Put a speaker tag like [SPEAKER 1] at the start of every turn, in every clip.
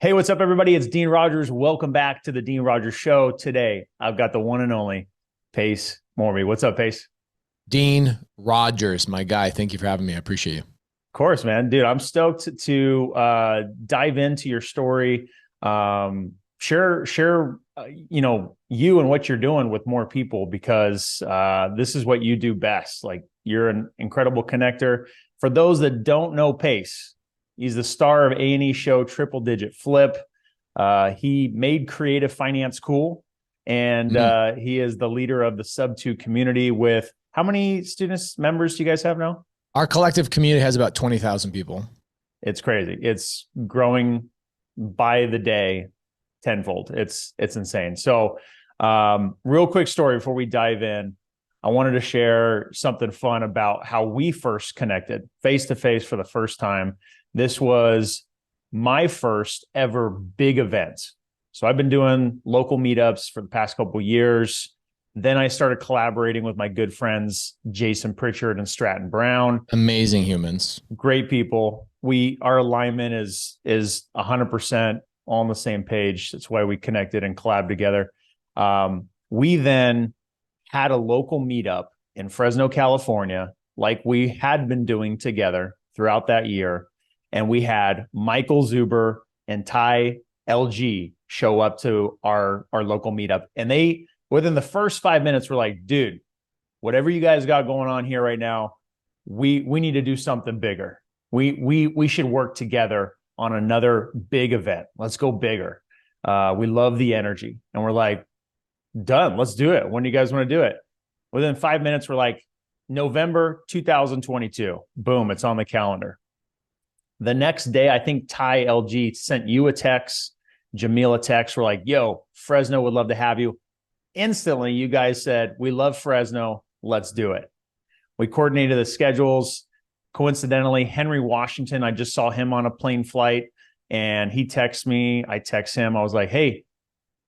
[SPEAKER 1] Hey, what's up, everybody? It's Dean Rogers. Welcome back to the Dean Rogers Show. Today, I've got the one and only Pace Morby. What's up, Pace?
[SPEAKER 2] Dean Rogers, my guy. Thank you for having me. I appreciate you.
[SPEAKER 1] Of course, man. Dude, I'm stoked to dive into your story. Share, you and what you're doing with more people because this is what you do best. Like, you're an incredible connector. For those that don't know Pace, he's the star of A&E show Triple Digit Flip. He made creative finance cool, and he is the leader of the SubTo community with how many students, members do you guys have now?
[SPEAKER 2] Our collective community has about 20,000 people.
[SPEAKER 1] It's crazy. It's growing by the day tenfold. It's insane. So real quick story before we dive in. I wanted to share something fun about how we first connected face to face for the first time. This was my first ever big event. So I've been doing local meetups for the past couple of years. Then I started collaborating with my good friends, Jason Pritchard and Stratton Brown.
[SPEAKER 2] Amazing humans.
[SPEAKER 1] Great people. Our alignment is 100% all on the same page. That's why we connected and collabed together. We then had a local meetup in Fresno, California, like we had been doing together throughout that year. And we had Michael Zuber and Ty LG show up to our local meetup. And they, within the first 5 minutes, were like, dude, whatever you guys got going on here right now, we need to do something bigger. We should work together on another big event. Let's go bigger. We love the energy. And we're like, done. Let's do it. When do you guys want to do it? Within 5 minutes, we're like, November 2022. Boom, it's on the calendar. The next day, I think Ty LG sent you a text, Jamil a text. We're like, yo, Fresno would love to have you. Instantly, you guys said, we love Fresno. Let's do it. We coordinated the schedules. Coincidentally, Henry Washington, I just saw him on a plane flight and he texts me. I text him. I was like, hey,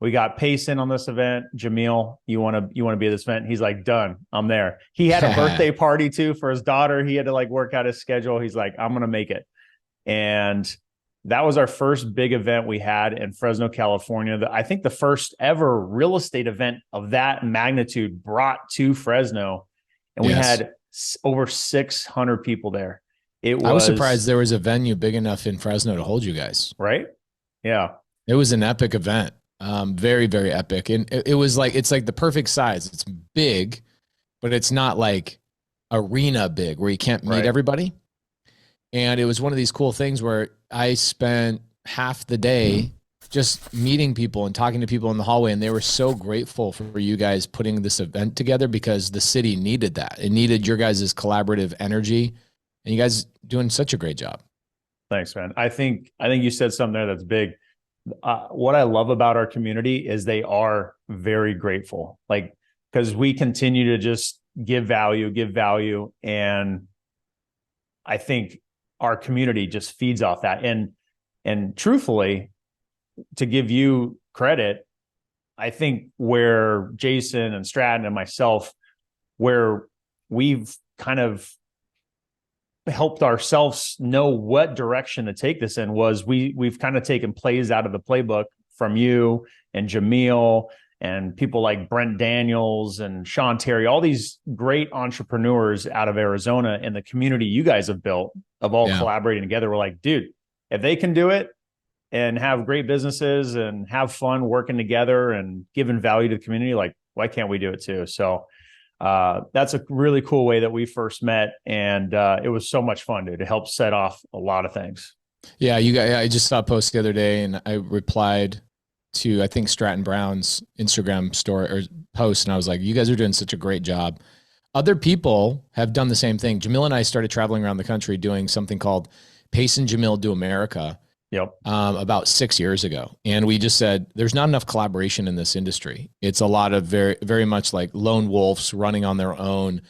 [SPEAKER 1] we got Pace in on this event. Jamil, you want to be at this event? He's like, done. I'm there. He had a birthday party too for his daughter. He had to like work out his schedule. He's like, I'm going to make it. And that was our first big event we had in Fresno, California. I think the first ever real estate event of that magnitude brought to Fresno. And we had over 600 people there.
[SPEAKER 2] I was surprised there was a venue big enough in Fresno to hold you guys.
[SPEAKER 1] Right? Yeah.
[SPEAKER 2] It was an epic event. Very, very epic. And it was like, it's like the perfect size. It's big, but it's not like arena big where you can't meet everybody. And it was one of these cool things where I spent half the day just meeting people and talking to people in the hallway. And they were so grateful for you guys putting this event together because the city needed that. It needed your guys' collaborative energy. And you guys doing such a great job.
[SPEAKER 1] Thanks, man. I think you said something there that's big. What I love about our community is they are very grateful. Like, because we continue to just give value. And I think our community just feeds off that. And truthfully, to give you credit, I think where Jason and Stratton and myself, where we've kind of helped ourselves know what direction to take this in was we've kind of taken plays out of the playbook from you and Jamil and people like Brent Daniels and Sean Terry, all these great entrepreneurs out of Arizona and the community you guys have built of all collaborating together. We're like, dude, if they can do it and have great businesses and have fun working together and giving value to the community, like, why can't we do it too? So that's a really cool way that we first met. And it was so much fun, dude. It helped set off a lot of things.
[SPEAKER 2] Yeah, you guys, I just saw a post the other day and I replied to, I think, Stratton Brown's Instagram story or post. And I was like, you guys are doing such a great job. Other people have done the same thing. Jamil and I started traveling around the country doing something called Pace and Jamil Do America. About 6 years ago. And we just said, there's not enough collaboration in this industry. It's a lot of very, very much like lone wolves running on their own.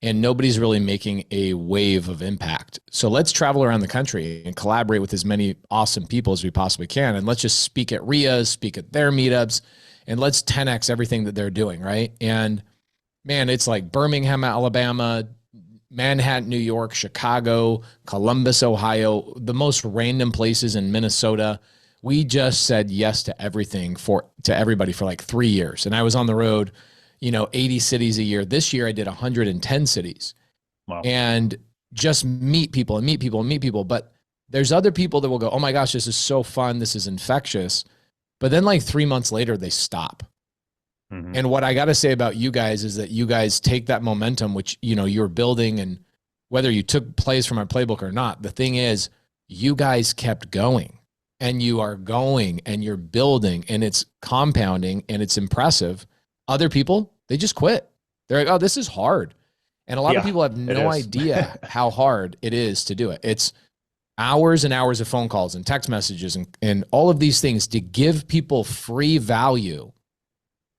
[SPEAKER 2] And nobody's really making a wave of impact. So let's travel around the country and collaborate with as many awesome people as we possibly can. And let's just speak at RIAs, speak at their meetups, and let's 10X everything that they're doing, right? And man, it's like Birmingham, Alabama, Manhattan, New York, Chicago, Columbus, Ohio, the most random places in Minnesota. We just said yes to everything to everybody for like 3 years. And I was on the road, 80 cities a year. This year I did 110 cities.
[SPEAKER 1] Wow.
[SPEAKER 2] And just meet people and meet people and meet people. But there's other people that will go, oh my gosh, this is so fun. This is infectious. But then like 3 months later, they stop. Mm-hmm. And what I got to say about you guys is that you guys take that momentum, which, you're building, and whether you took plays from our playbook or not, the thing is you guys kept going, and you are going, and you're building, and it's compounding, and it's impressive. Other people, they just quit. They're like, oh, this is hard. And a lot of people have no idea how hard it is to do it. It's hours and hours of phone calls and text messages and all of these things to give people free value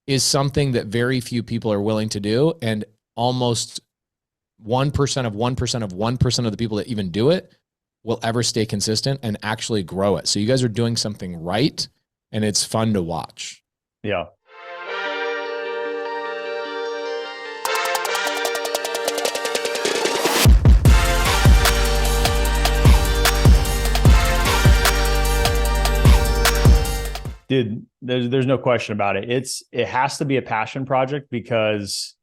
[SPEAKER 2] is something that very few people are willing to do. And almost 1% of 1% of 1% of the people that even do it will ever stay consistent and actually grow it. So you guys are doing something right, and it's fun to watch.
[SPEAKER 1] Yeah. Dude, there's no question about it. It has to be a passion project because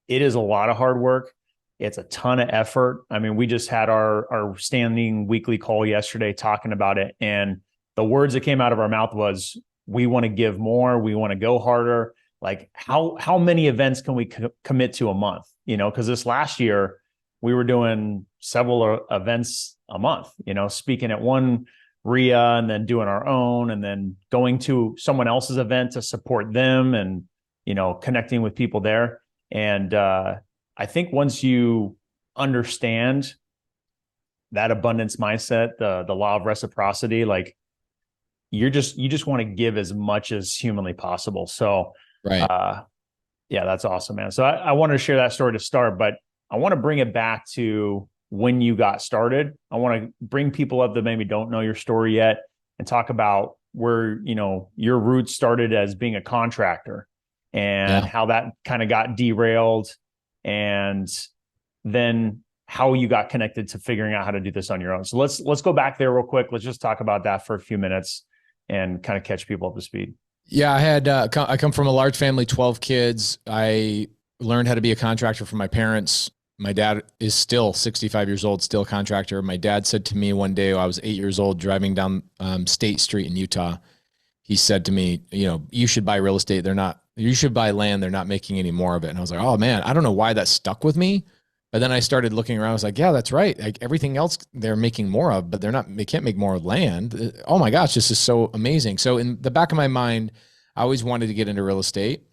[SPEAKER 1] it is a lot of hard work. It's a ton of effort. I mean, we just had our standing weekly call yesterday talking about it. And the words that came out of our mouth was, we want to give more. We want to go harder. Like how many events can we commit to a month? Because this last year we were doing several events a month, speaking at one RIA and then doing our own, and then going to someone else's event to support them, and, connecting with people there. And I think once you understand that abundance mindset, the law of reciprocity, like you just want to give as much as humanly possible. So,
[SPEAKER 2] right.
[SPEAKER 1] Yeah, that's awesome, man. So I wanted to share that story to start, but I want to bring it back to when you got started. I want to bring people up that maybe don't know your story yet and talk about where, your roots started as being a contractor and how that kind of got derailed, and then how you got connected to figuring out how to do this on your own. So let's go back there real quick. Let's just talk about that for a few minutes and kind of catch people up to speed.
[SPEAKER 2] Yeah, I come from a large family, 12 kids. I learned how to be a contractor from my parents. My dad is still 65 years old, still a contractor. My dad said to me one day, I was 8 years old, driving down State Street in Utah. He said to me, you should buy real estate. You should buy land. They're not making any more of it. And I was like, oh man, I don't know why that stuck with me. But then I started looking around. I was like, yeah, that's right. Like everything else they're making more of, but they can't make more land. Oh my gosh, this is so amazing. So in the back of my mind, I always wanted to get into real estate,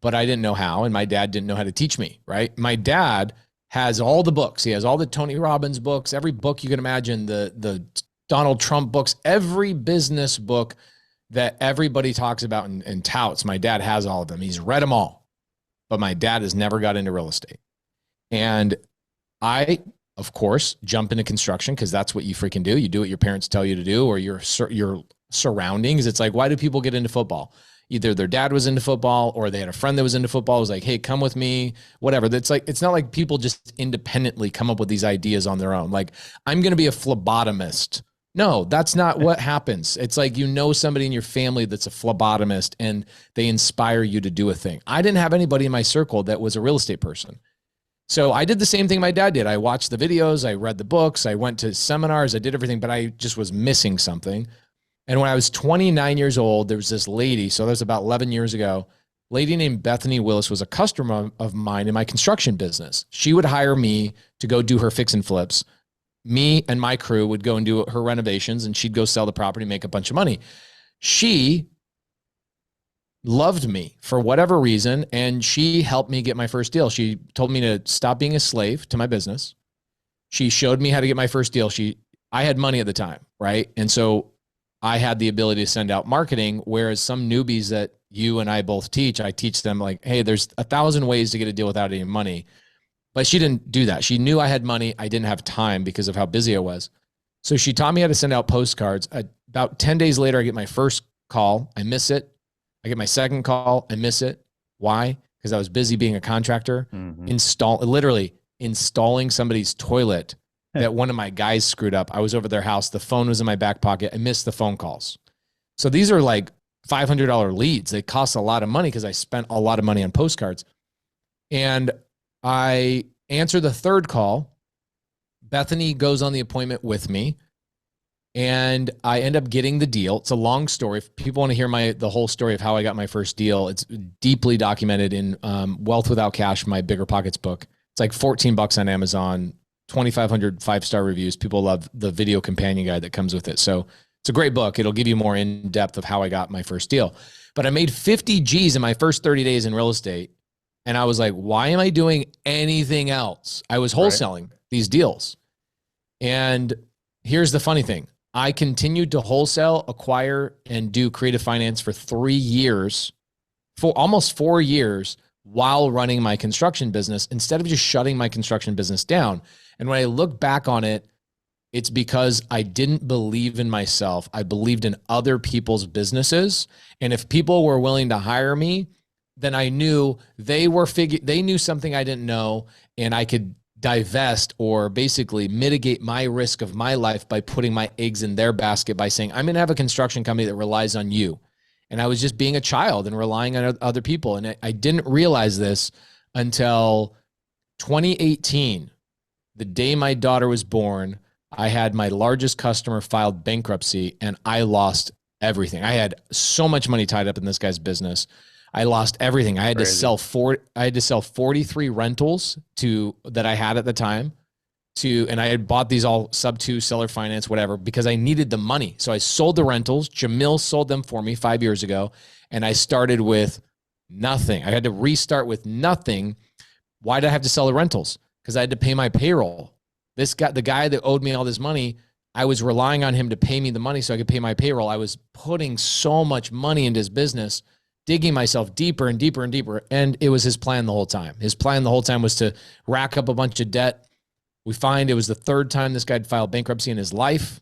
[SPEAKER 2] but I didn't know how. And my dad didn't know how to teach me, right? My dad has all the books. He has all the Tony Robbins books, every book you can imagine, the Donald Trump books, every business book that everybody talks about and touts. My dad has all of them. He's read them all, but my dad has never got into real estate. And I, of course, jump into construction because that's what you freaking do. You do what your parents tell you to do, or your surroundings. It's like, why do people get into football? Either their dad was into football or they had a friend that was into football. It was like, hey, come with me, whatever. That's like, it's not like people just independently come up with these ideas on their own. Like, I'm going to be a phlebotomist. No, that's not what happens. It's like, somebody in your family that's a phlebotomist and they inspire you to do a thing. I didn't have anybody in my circle that was a real estate person. So I did the same thing my dad did. I watched the videos, I read the books, I went to seminars, I did everything, but I just was missing something. And when I was 29 years old, there was this lady, so that was about 11 years ago, lady named Bethany Willis was a customer of mine in my construction business. She would hire me to go do her fix and flips. Me and my crew would go and do her renovations, and she'd go sell the property, make a bunch of money. She loved me for whatever reason, and she helped me get my first deal. She told me to stop being a slave to my business. She showed me how to get my first deal. I had money at the time, right? And so I had the ability to send out marketing, whereas some newbies that you and I both teach, I teach them like, hey, there's 1,000 ways to get a deal without any money. But she didn't do that. She knew I had money. I didn't have time because of how busy I was. So she taught me how to send out postcards. About 10 days later, I get my first call. I miss it. I get my second call. I miss it. Why? Because I was busy being a contractor, literally installing somebody's toilet that one of my guys screwed up. I was over their house. The phone was in my back pocket. I missed the phone calls. So these are like $500 leads. They cost a lot of money because I spent a lot of money on postcards. And I answer the third call. Bethany goes on the appointment with me, and I end up getting the deal. It's a long story. If people want to hear the whole story of how I got my first deal, it's deeply documented in Wealth Without Cash, my Bigger Pockets book. It's like $14 on Amazon, 2,500 5-star reviews. People love the video companion guide that comes with it. So it's a great book. It'll give you more in depth of how I got my first deal. But I made 50 G's in my first 30 days in real estate. And I was like, why am I doing anything else? I was wholesaling these deals. And here's the funny thing. I continued to wholesale, acquire, and do creative finance for 3 years, for almost 4 years, while running my construction business, instead of just shutting my construction business down. And when I look back on it, it's because I didn't believe in myself. I believed in other people's businesses. And if people were willing to hire me, then I knew they knew something I didn't know, and I could divest or basically mitigate my risk of my life by putting my eggs in their basket by saying, I'm going to have a construction company that relies on you. And I was just being a child and relying on other people. And I didn't realize this until 2018, the day my daughter was born. I had my largest customer filed bankruptcy, and I lost everything. I had so much money tied up in this guy's business. I lost everything. I had to sell 43 rentals that I had at the time and I had bought these all SubTo, seller finance, whatever, because I needed the money. So I sold the rentals. Jamil sold them for me 5 years ago. And I started with nothing. I had to restart with nothing. Why did I have to sell the rentals? Because I had to pay my payroll. The guy that owed me all this money, I was relying on him to pay me the money so I could pay my payroll. I was putting so much money into his business, digging myself deeper and deeper and deeper. And it was his plan the whole time. His plan the whole time was to rack up a bunch of debt. We find it was the third time this guy had filed bankruptcy in his life.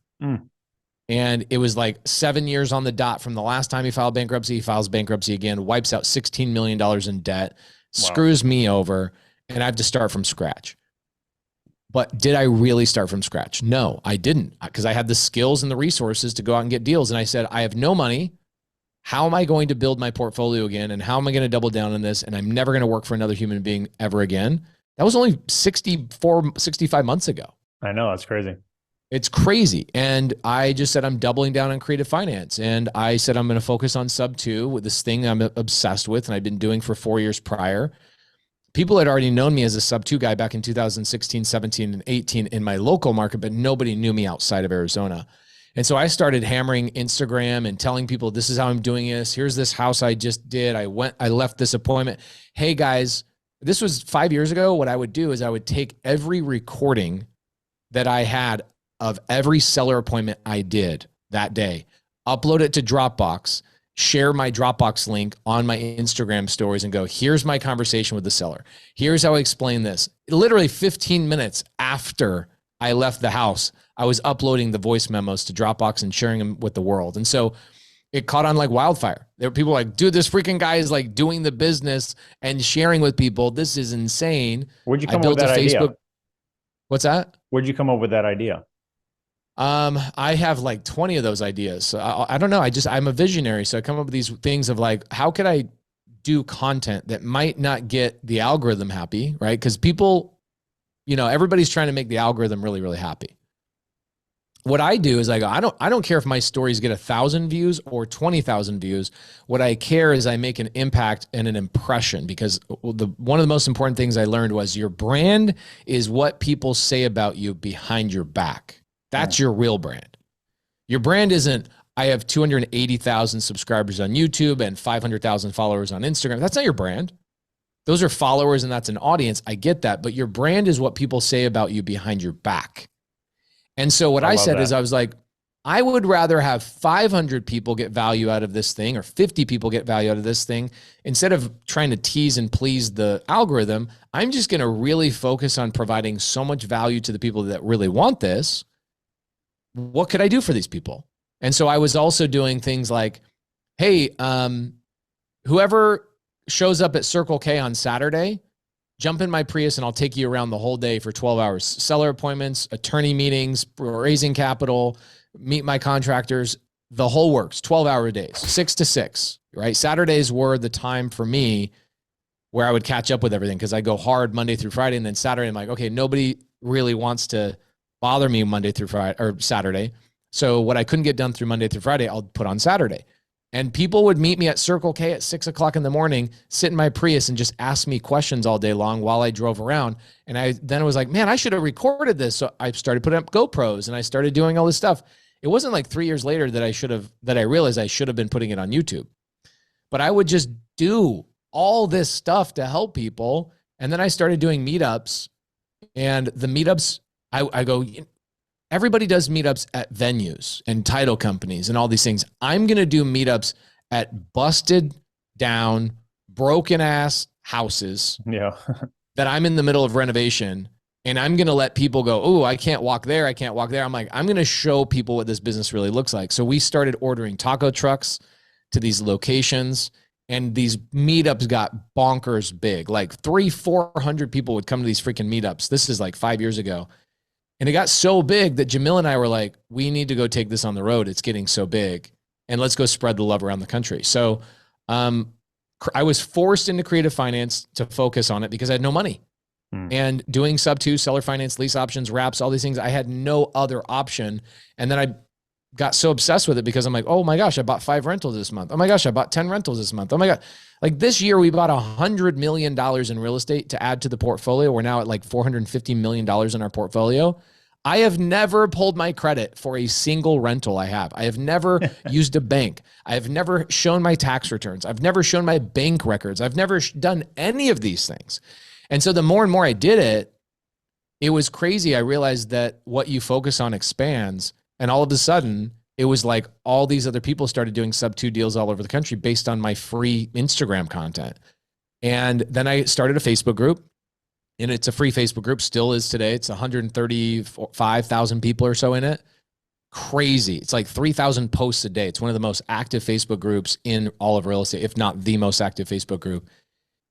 [SPEAKER 2] And it was like 7 years on the dot from the last time he filed bankruptcy. He files bankruptcy again, wipes out $16 million in debt, screws me over, and I have to start from scratch. But did I really start from scratch? No, I didn't, because I had the skills and the resources to go out and get deals. And I said, I have no money. How am I going to build my portfolio again? And how am I going to double down on this? And I'm never going to work for another human being ever again. That was only 65 months ago.
[SPEAKER 1] I know. That's crazy.
[SPEAKER 2] It's crazy. And I just said, I'm doubling down on creative finance. And I said, I'm going to focus on SubTo, with this thing I'm obsessed with and I've been doing for 4 years prior. People had already known me as a SubTo guy back in 2016, 17, and 18 in my local market, but nobody knew me outside of Arizona. And so I started hammering Instagram and telling people, this is how I'm doing this. Here's this house I just did. I left this appointment. Hey guys, this was 5 years ago. What I would do is I would take every recording that I had of every seller appointment I did that day, upload it to Dropbox, share my Dropbox link on my Instagram stories and go, here's my conversation with the seller. Here's how I explain this. Literally 15 minutes after I left the house, I was uploading the voice memos to Dropbox and sharing them with the world. And so it caught on like wildfire. There were people like, dude, this freaking guy is like doing the business and sharing with people. This is insane.
[SPEAKER 1] Where'd you come up with that idea?
[SPEAKER 2] What's that?
[SPEAKER 1] Where'd you come up with that idea?
[SPEAKER 2] I have like 20 of those ideas. So I don't know. I'm a visionary. So I come up with these things of like, how could I do content that might not get the algorithm happy, right? Because people, everybody's trying to make the algorithm really, really happy. What I do is I go, I don't care if my stories get 1,000 views or 20,000 views. What I care is I make an impact and an impression, because one of the most important things I learned was your brand is what people say about you behind your back. That's your real brand. Your brand isn't, I have 280,000 subscribers on YouTube and 500,000 followers on Instagram. That's not your brand. Those are followers and that's an audience. I get that. But your brand is what people say about you behind your back. And so what I said is I was like, I would rather have 500 people get value out of this thing or 50 people get value out of this thing. Instead of trying to tease and please the algorithm, I'm just going to really focus on providing so much value to the people that really want this. What could I do for these people? And so I was also doing things like, hey, whoever shows up at Circle K on Saturday, jump in my Prius and I'll take you around the whole day for 12 hours. Seller appointments, attorney meetings, raising capital, meet my contractors, the whole works, 12-hour days, 6 to 6, right? Saturdays were the time for me where I would catch up with everything because I go hard Monday through Friday. And then Saturday, I'm like, okay, nobody really wants to bother me Monday through Friday or Saturday. So what I couldn't get done through Monday through Friday, I'll put on Saturday. And people would meet me at Circle K at 6 o'clock in the morning, sit in my Prius and just ask me questions all day long while I drove around. And I then was like, man, I should have recorded this. So I started putting up GoPros and I started doing all this stuff. It wasn't like 3 years later that I realized I should have been putting it on YouTube. But I would just do all this stuff to help people. And then I started doing meetups, and the meetups, I go, everybody does meetups at venues and title companies and all these things. I'm going to do meetups at busted down, broken ass houses that I'm in the middle of renovation. And I'm going to let people go, oh, I can't walk there. I can't walk there. I'm like, I'm going to show people what this business really looks like. So we started ordering taco trucks to these locations, and these meetups got bonkers big. Like 300-400 people would come to these freaking meetups. This is like 5 years ago. And it got so big that Jamil and I were like, we need to go take this on the road. It's getting so big, and let's go spread the love around the country. So I was forced into creative finance to focus on it because I had no money. And doing SubTo, seller finance, lease options, wraps, all these things, I had no other option. And then I got so obsessed with it because I'm like, oh my gosh, I bought 5 rentals this month. Oh my gosh, I bought 10 rentals this month. Oh my God. Like this year, we bought $100 million in real estate to add to the portfolio. We're now at like $450 million in our portfolio. I have never pulled my credit for a single rental I have. I have never used a bank. I have never shown my tax returns. I've never shown my bank records. I've never done any of these things. And so the more and more I did it, it was crazy. I realized that what you focus on expands. And all of a sudden, it was like all these other people started doing SubTo deals all over the country based on my free Instagram content. And then I started a Facebook group, and it's a free Facebook group, still is today. It's 135,000 people or so in it. Crazy. It's like 3,000 posts a day. It's one of the most active Facebook groups in all of real estate, if not the most active Facebook group.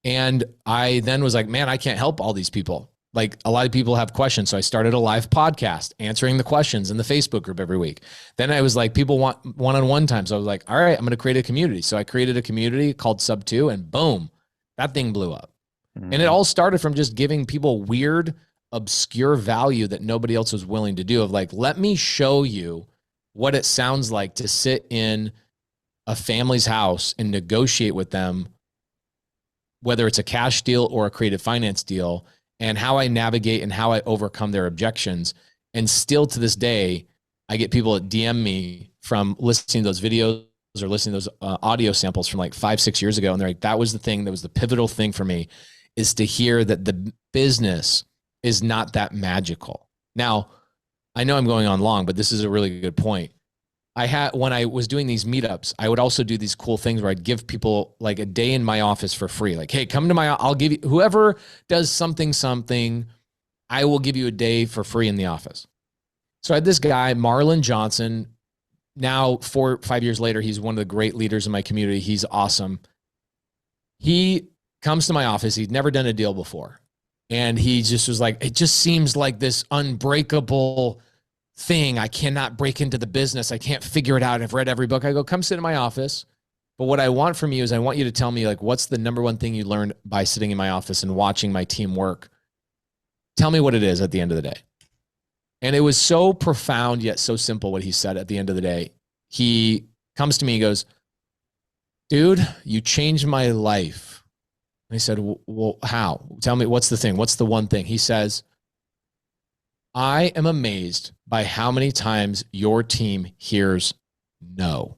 [SPEAKER 2] And I then was like, man, I can't help all these people. Like a lot of people have questions. So I started a live podcast answering the questions in the Facebook group every week. Then I was like, people want one-on-one time. So I was like, all right, I'm going to create a community. So I created a community called SubTo, and boom, that thing blew up. And it all started from just giving people weird, obscure value that nobody else was willing to do, of like, let me show you what it sounds like to sit in a family's house and negotiate with them, whether it's a cash deal or a creative finance deal, and how I navigate and how I overcome their objections. And still to this day, I get people that DM me from listening to those videos or listening to those audio samples from like 5-6 years ago. And they're like, that was the thing that was the pivotal thing for me, is to hear that the business is not that magical. Now, I know I'm going on long, but this is a really good point. When I was doing these meetups, I would also do these cool things where I'd give people like a day in my office for free. Like, hey, come to I'll give you, whoever does something, I will give you a day for free in the office. So I had this guy, Marlon Johnson. Now, 4 or 5 years later, he's one of the great leaders in my community. He's awesome. He comes to my office. He'd never done a deal before. And he just was like, it just seems like this unbreakable thing. I cannot break into the business. I can't figure it out. I've read every book. I go, come sit in my office. But what I want from you is I want you to tell me, like, what's the number one thing you learned by sitting in my office and watching my team work? Tell me what it is at the end of the day. And it was so profound yet so simple what he said at the end of the day. He comes to me, he goes, dude, you changed my life. And I said, well, how? Tell me, what's the thing? What's the one thing? He says, I am amazed by how many times your team hears no.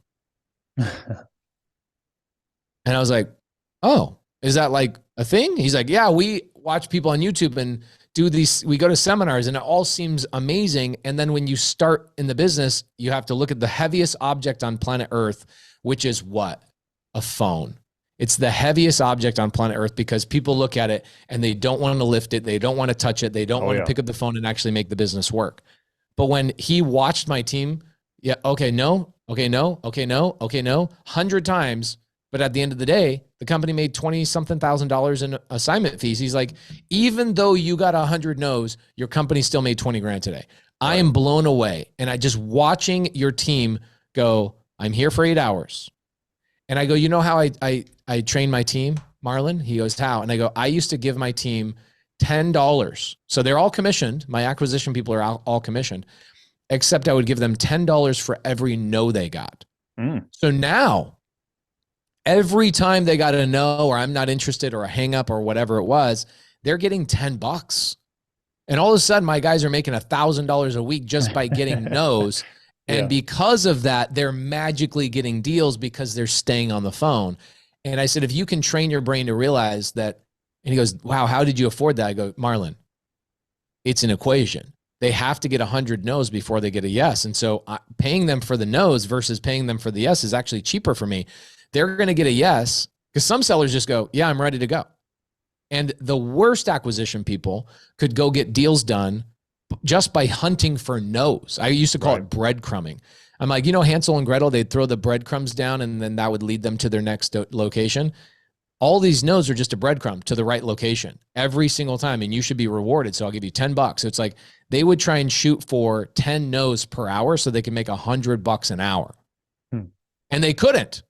[SPEAKER 2] And I was like, oh, is that like a thing? He's like, yeah, we watch people on YouTube and do these, we go to seminars and it all seems amazing. And then when you start in the business, you have to look at the heaviest object on planet Earth, which is what? A phone. It's the heaviest object on planet Earth because people look at it and they don't want to lift it. They don't want to touch it. They don't want to pick up the phone and actually make the business work. But when he watched my team, yeah, okay, no, okay, no, okay, no, okay, no, 100 times, But at the end of the day, the company made 20 something $1,000 in assignment fees. He's like, even though you got 100 no's, your company still made 20 grand today. I am blown away. And I just watching your team go, I'm here for 8 hours. And I go, you know how I train my team, Marlon? He goes, how? And I go, I used to give my team $10. So they're all commissioned. My acquisition people are all commissioned, except I would give them $10 for every no they got. So now, every time they got a no, or I'm not interested, or a hang up, or whatever it was, they're getting $10. And all of a sudden, my guys are making $1,000 a week just by getting no's. And because of that, they're magically getting deals because they're staying on the phone. And I said, if you can train your brain to realize that, and he goes, wow, how did you afford that? I go, Marlon, it's an equation. They have to get 100 no's before they get a yes. And so paying them for the no's versus paying them for the yes is actually cheaper for me. They're going to get a yes because some sellers just go, yeah, I'm ready to go. And the worst acquisition people could go get deals done just by hunting for no's. I used to call it breadcrumbing. I'm like, Hansel and Gretel, they'd throw the breadcrumbs down and then that would lead them to their next location. All these no's are just a breadcrumb to the right location every single time. And you should be rewarded. So I'll give you $10. So it's like they would try and shoot for 10 no's per hour so they could make $100 an hour. And they couldn't.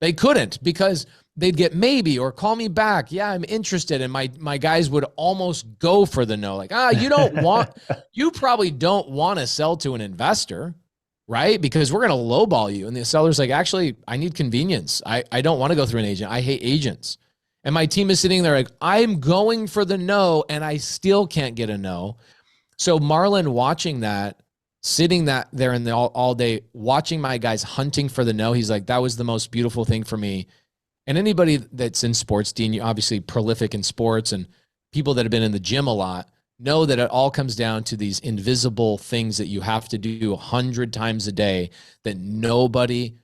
[SPEAKER 2] They couldn't because they'd get maybe or call me back. Yeah, I'm interested. And my guys would almost go for the no. Like, you probably don't want to sell to an investor, right? Because we're going to lowball you. And the seller's like, actually, I need convenience. I don't want to go through an agent. I hate agents. And my team is sitting there like, I'm going for the no and I still can't get a no. So Marlon watching that, sitting there in all day, watching my guys hunting for the no, he's like, that was the most beautiful thing for me. And anybody that's in sports, Dean, you're obviously prolific in sports, and people that have been in the gym a lot know that it all comes down to these invisible things that you have to do 100 times a day that nobody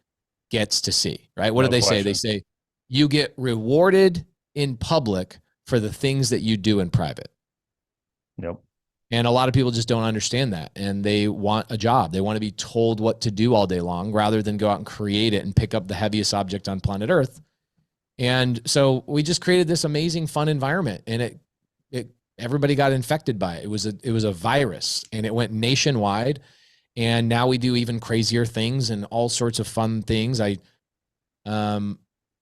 [SPEAKER 2] gets to see, right? What do they say? They say you get rewarded in public for the things that you do in private.
[SPEAKER 1] Yep.
[SPEAKER 2] And a lot of people just don't understand that. And they want a job. They want to be told what to do all day long rather than go out and create it and pick up the heaviest object on planet Earth. And so we just created this amazing, fun environment, and everybody got infected by it. It was a virus, and it went nationwide. And now we do even crazier things and all sorts of fun things. I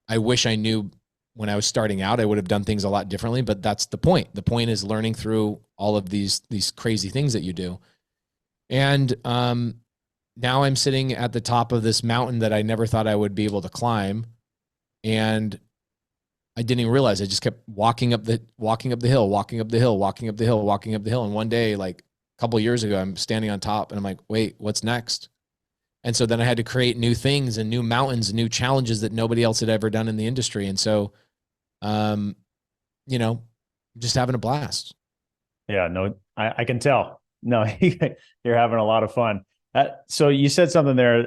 [SPEAKER 2] wish I knew when I was starting out, I would have done things a lot differently, but that's the point. The point is learning through all of these crazy things that you do. And now I'm sitting at the top of this mountain that I never thought I would be able to climb. And I didn't even realize. I just kept walking up the hill. And one day, like a couple of years ago, I'm standing on top and I'm like, wait, what's next? And so then I had to create new things and new mountains and new challenges that nobody else had ever done in the industry. And so, just having a blast.
[SPEAKER 1] Yeah, no, I can tell. No, you're having a lot of fun. So you said something there.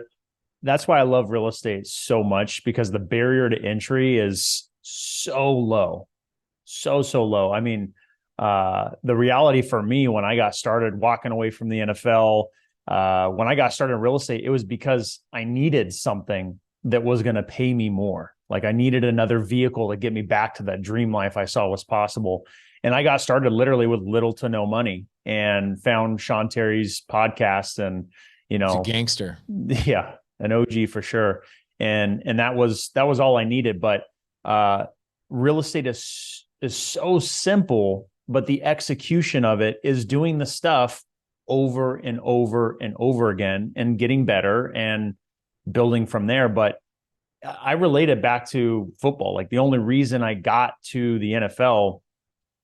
[SPEAKER 1] That's why I love real estate so much, because the barrier to entry is so low, so low. I mean, the reality for me when I got started walking away from the NFL, when I got started in real estate, it was because I needed something that was going to pay me more. Like I needed another vehicle to get me back to that dream life I saw was possible. And I got started literally with little to no money and found Sean Terry's podcast, and,
[SPEAKER 2] He's a gangster.
[SPEAKER 1] Yeah, an OG for sure. And that was all I needed. But real estate is so simple, but the execution of it is doing the stuff over and over and over again and getting better and building from there. But I relate it back to football. Like the only reason I got to the NFL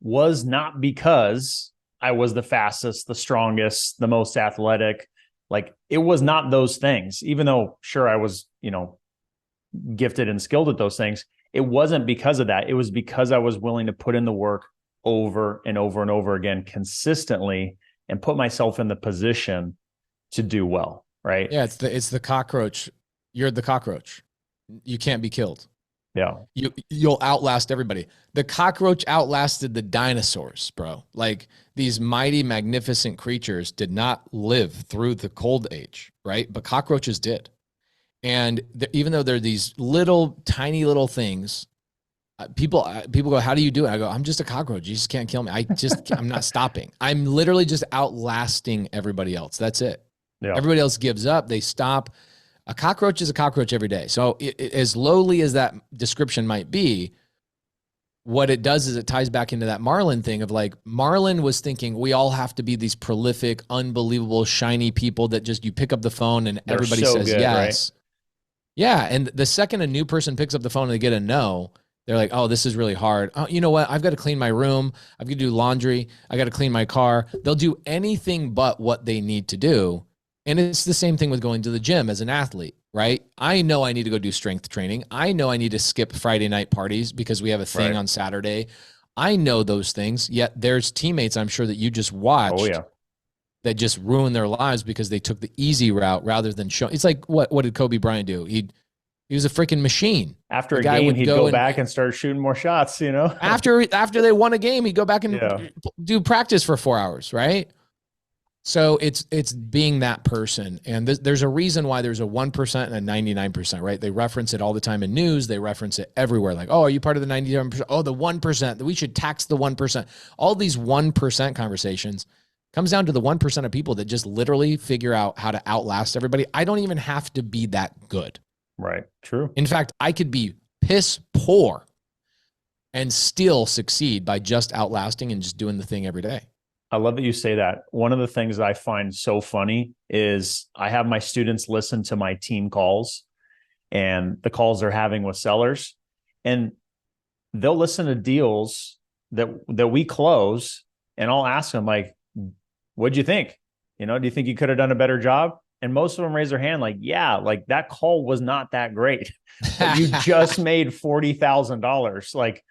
[SPEAKER 1] was not because I was the fastest, the strongest, the most athletic. Like it was not those things, even though sure I was, gifted and skilled at those things. It wasn't because of that. It was because I was willing to put in the work over and over and over again consistently and put myself in the position to do well. Right.
[SPEAKER 2] Yeah. It's the cockroach. You're the cockroach. You can't be killed.
[SPEAKER 1] Yeah.
[SPEAKER 2] You'll outlast everybody. The cockroach outlasted the dinosaurs, bro. Like these mighty, magnificent creatures did not live through the cold age, right? But cockroaches did. And even though they're these little, tiny little things, people go, how do you do it? I go, I'm just a cockroach. You just can't kill me. I'm not stopping. I'm literally just outlasting everybody else. That's it.
[SPEAKER 1] Yeah.
[SPEAKER 2] Everybody else gives up. They stop. A cockroach is a cockroach every day. So as lowly as that description might be, what it does is it ties back into that Marlon thing of like, Marlon was thinking we all have to be these prolific, unbelievable, shiny people that just, you pick up the phone and
[SPEAKER 1] They're
[SPEAKER 2] everybody
[SPEAKER 1] so
[SPEAKER 2] says
[SPEAKER 1] good,
[SPEAKER 2] yes. Right? Yeah. And the second a new person picks up the phone and they get a no, they're like, oh, this is really hard. Oh, you know what? I've got to clean my room. I've got to do laundry. I got to clean my car. They'll do anything but what they need to do. And it's the same thing with going to the gym as an athlete, right? I know I need to go do strength training. I know I need to skip Friday night parties because we have a thing on Saturday. I know those things, yet there's teammates I'm sure that you just watched that just ruin their lives because they took the easy route rather than show. It's like, what did Kobe Bryant do? He was a freaking machine.
[SPEAKER 1] After a game, he'd go back and start shooting more shots, you know?
[SPEAKER 2] After they won a game, he'd go back and do practice for 4 hours, right? So it's being that person. And there's a reason why there's a 1% and a 99%, right? They reference it all the time in news. They reference it everywhere. Like, oh, are you part of the 99%? Oh, the 1%. We should tax the 1%. All these 1% conversations comes down to the 1% of people that just literally figure out how to outlast everybody. I don't even have to be that good.
[SPEAKER 1] Right. True.
[SPEAKER 2] In fact, I could be piss poor and still succeed by just outlasting and just doing the thing every day.
[SPEAKER 1] I love that you say that. One of the things that I find so funny is I have my students listen to my team calls and the calls they're having with sellers, and they'll listen to deals that we close, and I'll ask them like, what'd you think? You know, do you think you could have done a better job? And most of them raise their hand like, yeah, like that call was not that great. But you just made $40,000. Like,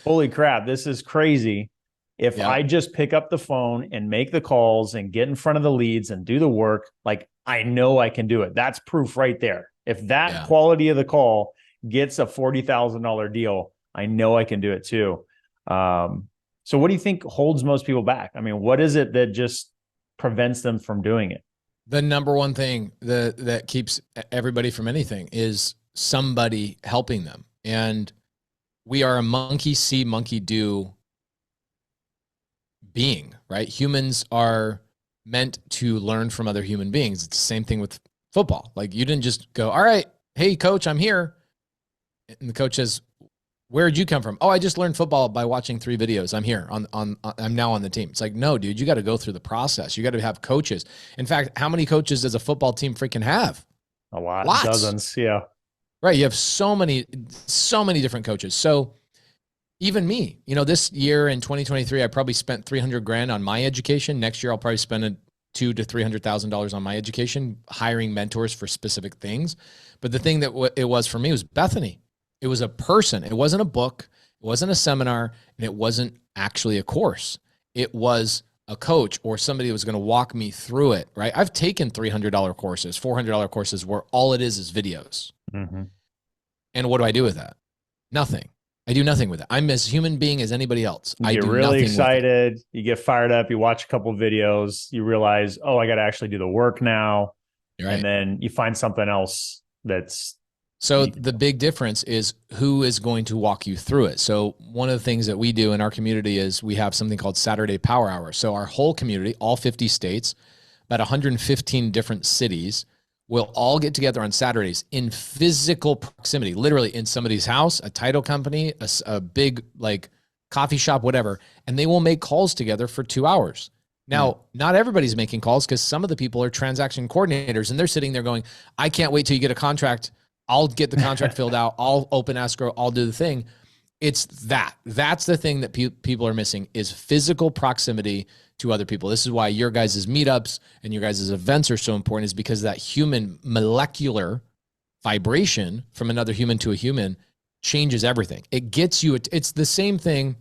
[SPEAKER 1] holy crap, this is crazy. If I just pick up the phone and make the calls and get in front of the leads and do the work, like I know I can do it. That's proof right there. If that quality of the call gets a $40,000 deal, I know I can do it too. So what do you think holds most people back? I mean, what is it that just prevents them from doing it?
[SPEAKER 2] The number one thing that keeps everybody from anything is somebody helping them. And we are a monkey see, monkey do being, right? Humans are meant to learn from other human beings. It's the same thing with football. Like you didn't just go, all right, hey coach, I'm here. And the coach says, where'd you come from? Oh, I just learned football by watching 3 videos. I'm here I'm now on the team. It's like, no, dude, you got to go through the process. You got to have coaches. In fact, how many coaches does a football team freaking have?
[SPEAKER 1] A lot. Lots. Dozens. Yeah.
[SPEAKER 2] Right. You have so many different coaches. So even me, you know, this year in 2023, I probably spent $300,000 on my education. Next year, I'll probably spend $200,000 to $300,000 on my education, hiring mentors for specific things. But the thing that it was for me was Bethany. It was a person. It wasn't a book. It wasn't a seminar. And it wasn't actually a course. It was a coach or somebody that was going to walk me through it, right? I've taken $300 courses, $400 courses where all it is videos. Mm-hmm. And what do I do with that? Nothing. I do nothing with it. I'm as human being as anybody else.
[SPEAKER 1] You get really excited. You get fired up. You watch a couple of videos. You realize, oh, I got to actually do the work now. Right. And then you find something else that's.
[SPEAKER 2] So the big difference is who is going to walk you through it. So one of the things that we do in our community is we have something called Saturday Power Hour. So our whole community, all 50 states, about 115 different cities, will all get together on Saturdays in physical proximity, literally in somebody's house, a title company, a big like coffee shop, whatever, and they will make calls together for 2 hours. Now, not everybody's making calls because some of the people are transaction coordinators and they're sitting there going, I can't wait till you get a contract. I'll get the contract filled out. I'll open escrow. I'll do the thing. It's that. That's the thing that people are missing is physical proximity to other people. This is why your guys' meetups and your guys' events are so important, is because that human molecular vibration from another human to a human changes everything. It gets you. It's the same thing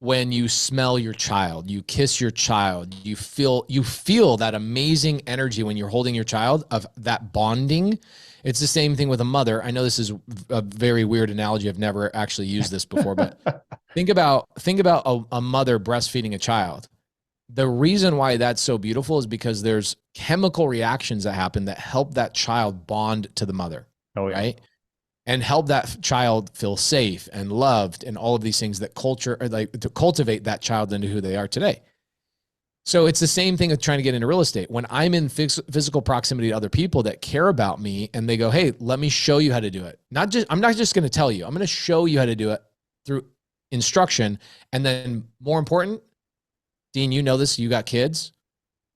[SPEAKER 2] when you smell your child, you kiss your child, you feel that amazing energy when you're holding your child of that bonding. It's the same thing with a mother. I know this is a very weird analogy. I've never actually used this before, but think about a mother breastfeeding a child. The reason why that's so beautiful is because there's chemical reactions that happen that help that child bond to the mother,
[SPEAKER 1] Oh yeah.
[SPEAKER 2] right? And help that child feel safe and loved and all of these things that culture, or like to cultivate that child into who they are today. So it's the same thing with trying to get into real estate. When I'm in physical proximity to other people that care about me and they go, hey, let me show you how to do it. I'm not just going to tell you, I'm going to show you how to do it through instruction. And then more important, Dean, you know this, you got kids.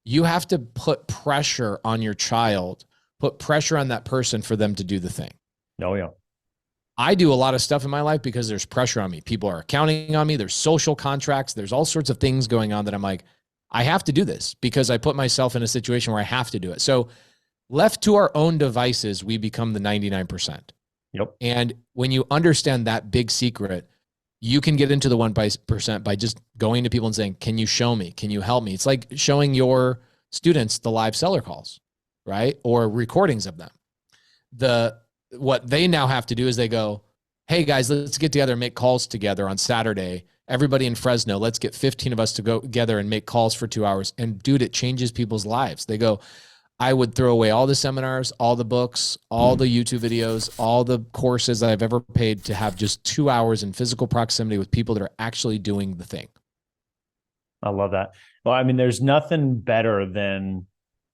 [SPEAKER 2] You have to put pressure on your child, put pressure on that person for them to do the thing.
[SPEAKER 1] Oh yeah.
[SPEAKER 2] I do a lot of stuff in my life because there's pressure on me. People are counting on me. There's social contracts. There's all sorts of things going on that I'm like, I have to do this because I put myself in a situation where I have to do it. So left to our own devices, we become the 99%.
[SPEAKER 1] Yep.
[SPEAKER 2] And when you understand that big secret, you can get into the 1% by just going to people and saying, can you show me? Can you help me? It's like showing your students the live seller calls, right? Or recordings of them. What they now have to do is they go, hey guys, let's get together and make calls together on Saturday. Everybody in Fresno, let's get 15 of us to go together and make calls for 2 hours. And dude, it changes people's lives. They go, I would throw away all the seminars, all the books, all the YouTube videos, all the courses I've ever paid to have just 2 hours in physical proximity with people that are actually doing the thing.
[SPEAKER 1] I love that. Well, I mean, there's nothing better than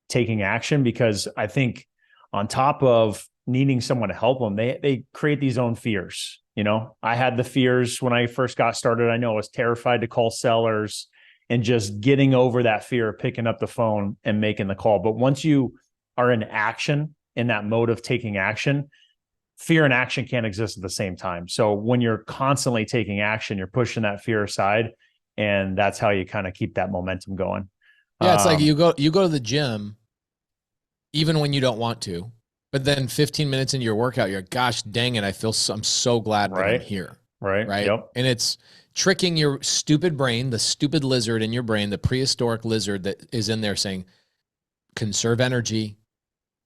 [SPEAKER 1] taking action, because I think on top of needing someone to help them, they create these own fears. You know, I had the fears when I first got started. I know I was terrified to call sellers, and just getting over that fear of picking up the phone and making the call. But once you are in action, in that mode of taking action, fear and action can't exist at the same time. So when you're constantly taking action, you're pushing that fear aside, and that's how you kind of keep that momentum going.
[SPEAKER 2] Yeah, it's like you go to the gym even when you don't want to, but then 15 minutes into your workout, you're like, gosh, dang it, I'm so glad that I'm here.
[SPEAKER 1] Right. Yep.
[SPEAKER 2] And it's tricking your stupid brain, the stupid lizard in your brain, the prehistoric lizard that is in there saying, conserve energy.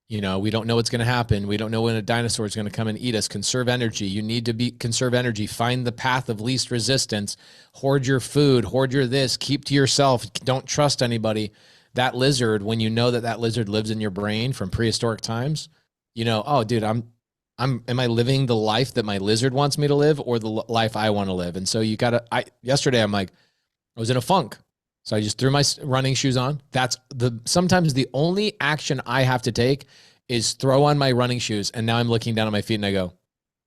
[SPEAKER 2] You know, we don't know what's going to happen. We don't know when a dinosaur is going to come and eat us. Conserve energy. You need to conserve energy. Find the path of least resistance. Hoard your food. Hoard your this. Keep to yourself. Don't trust anybody. That lizard, when you know that lives in your brain from prehistoric times, you know, oh, dude, am I living the life that my lizard wants me to live, or the life I want to live? And so yesterday I'm like, I was in a funk. So I just threw my running shoes on. That's sometimes the only action I have to take is throw on my running shoes. And now I'm looking down at my feet and I go,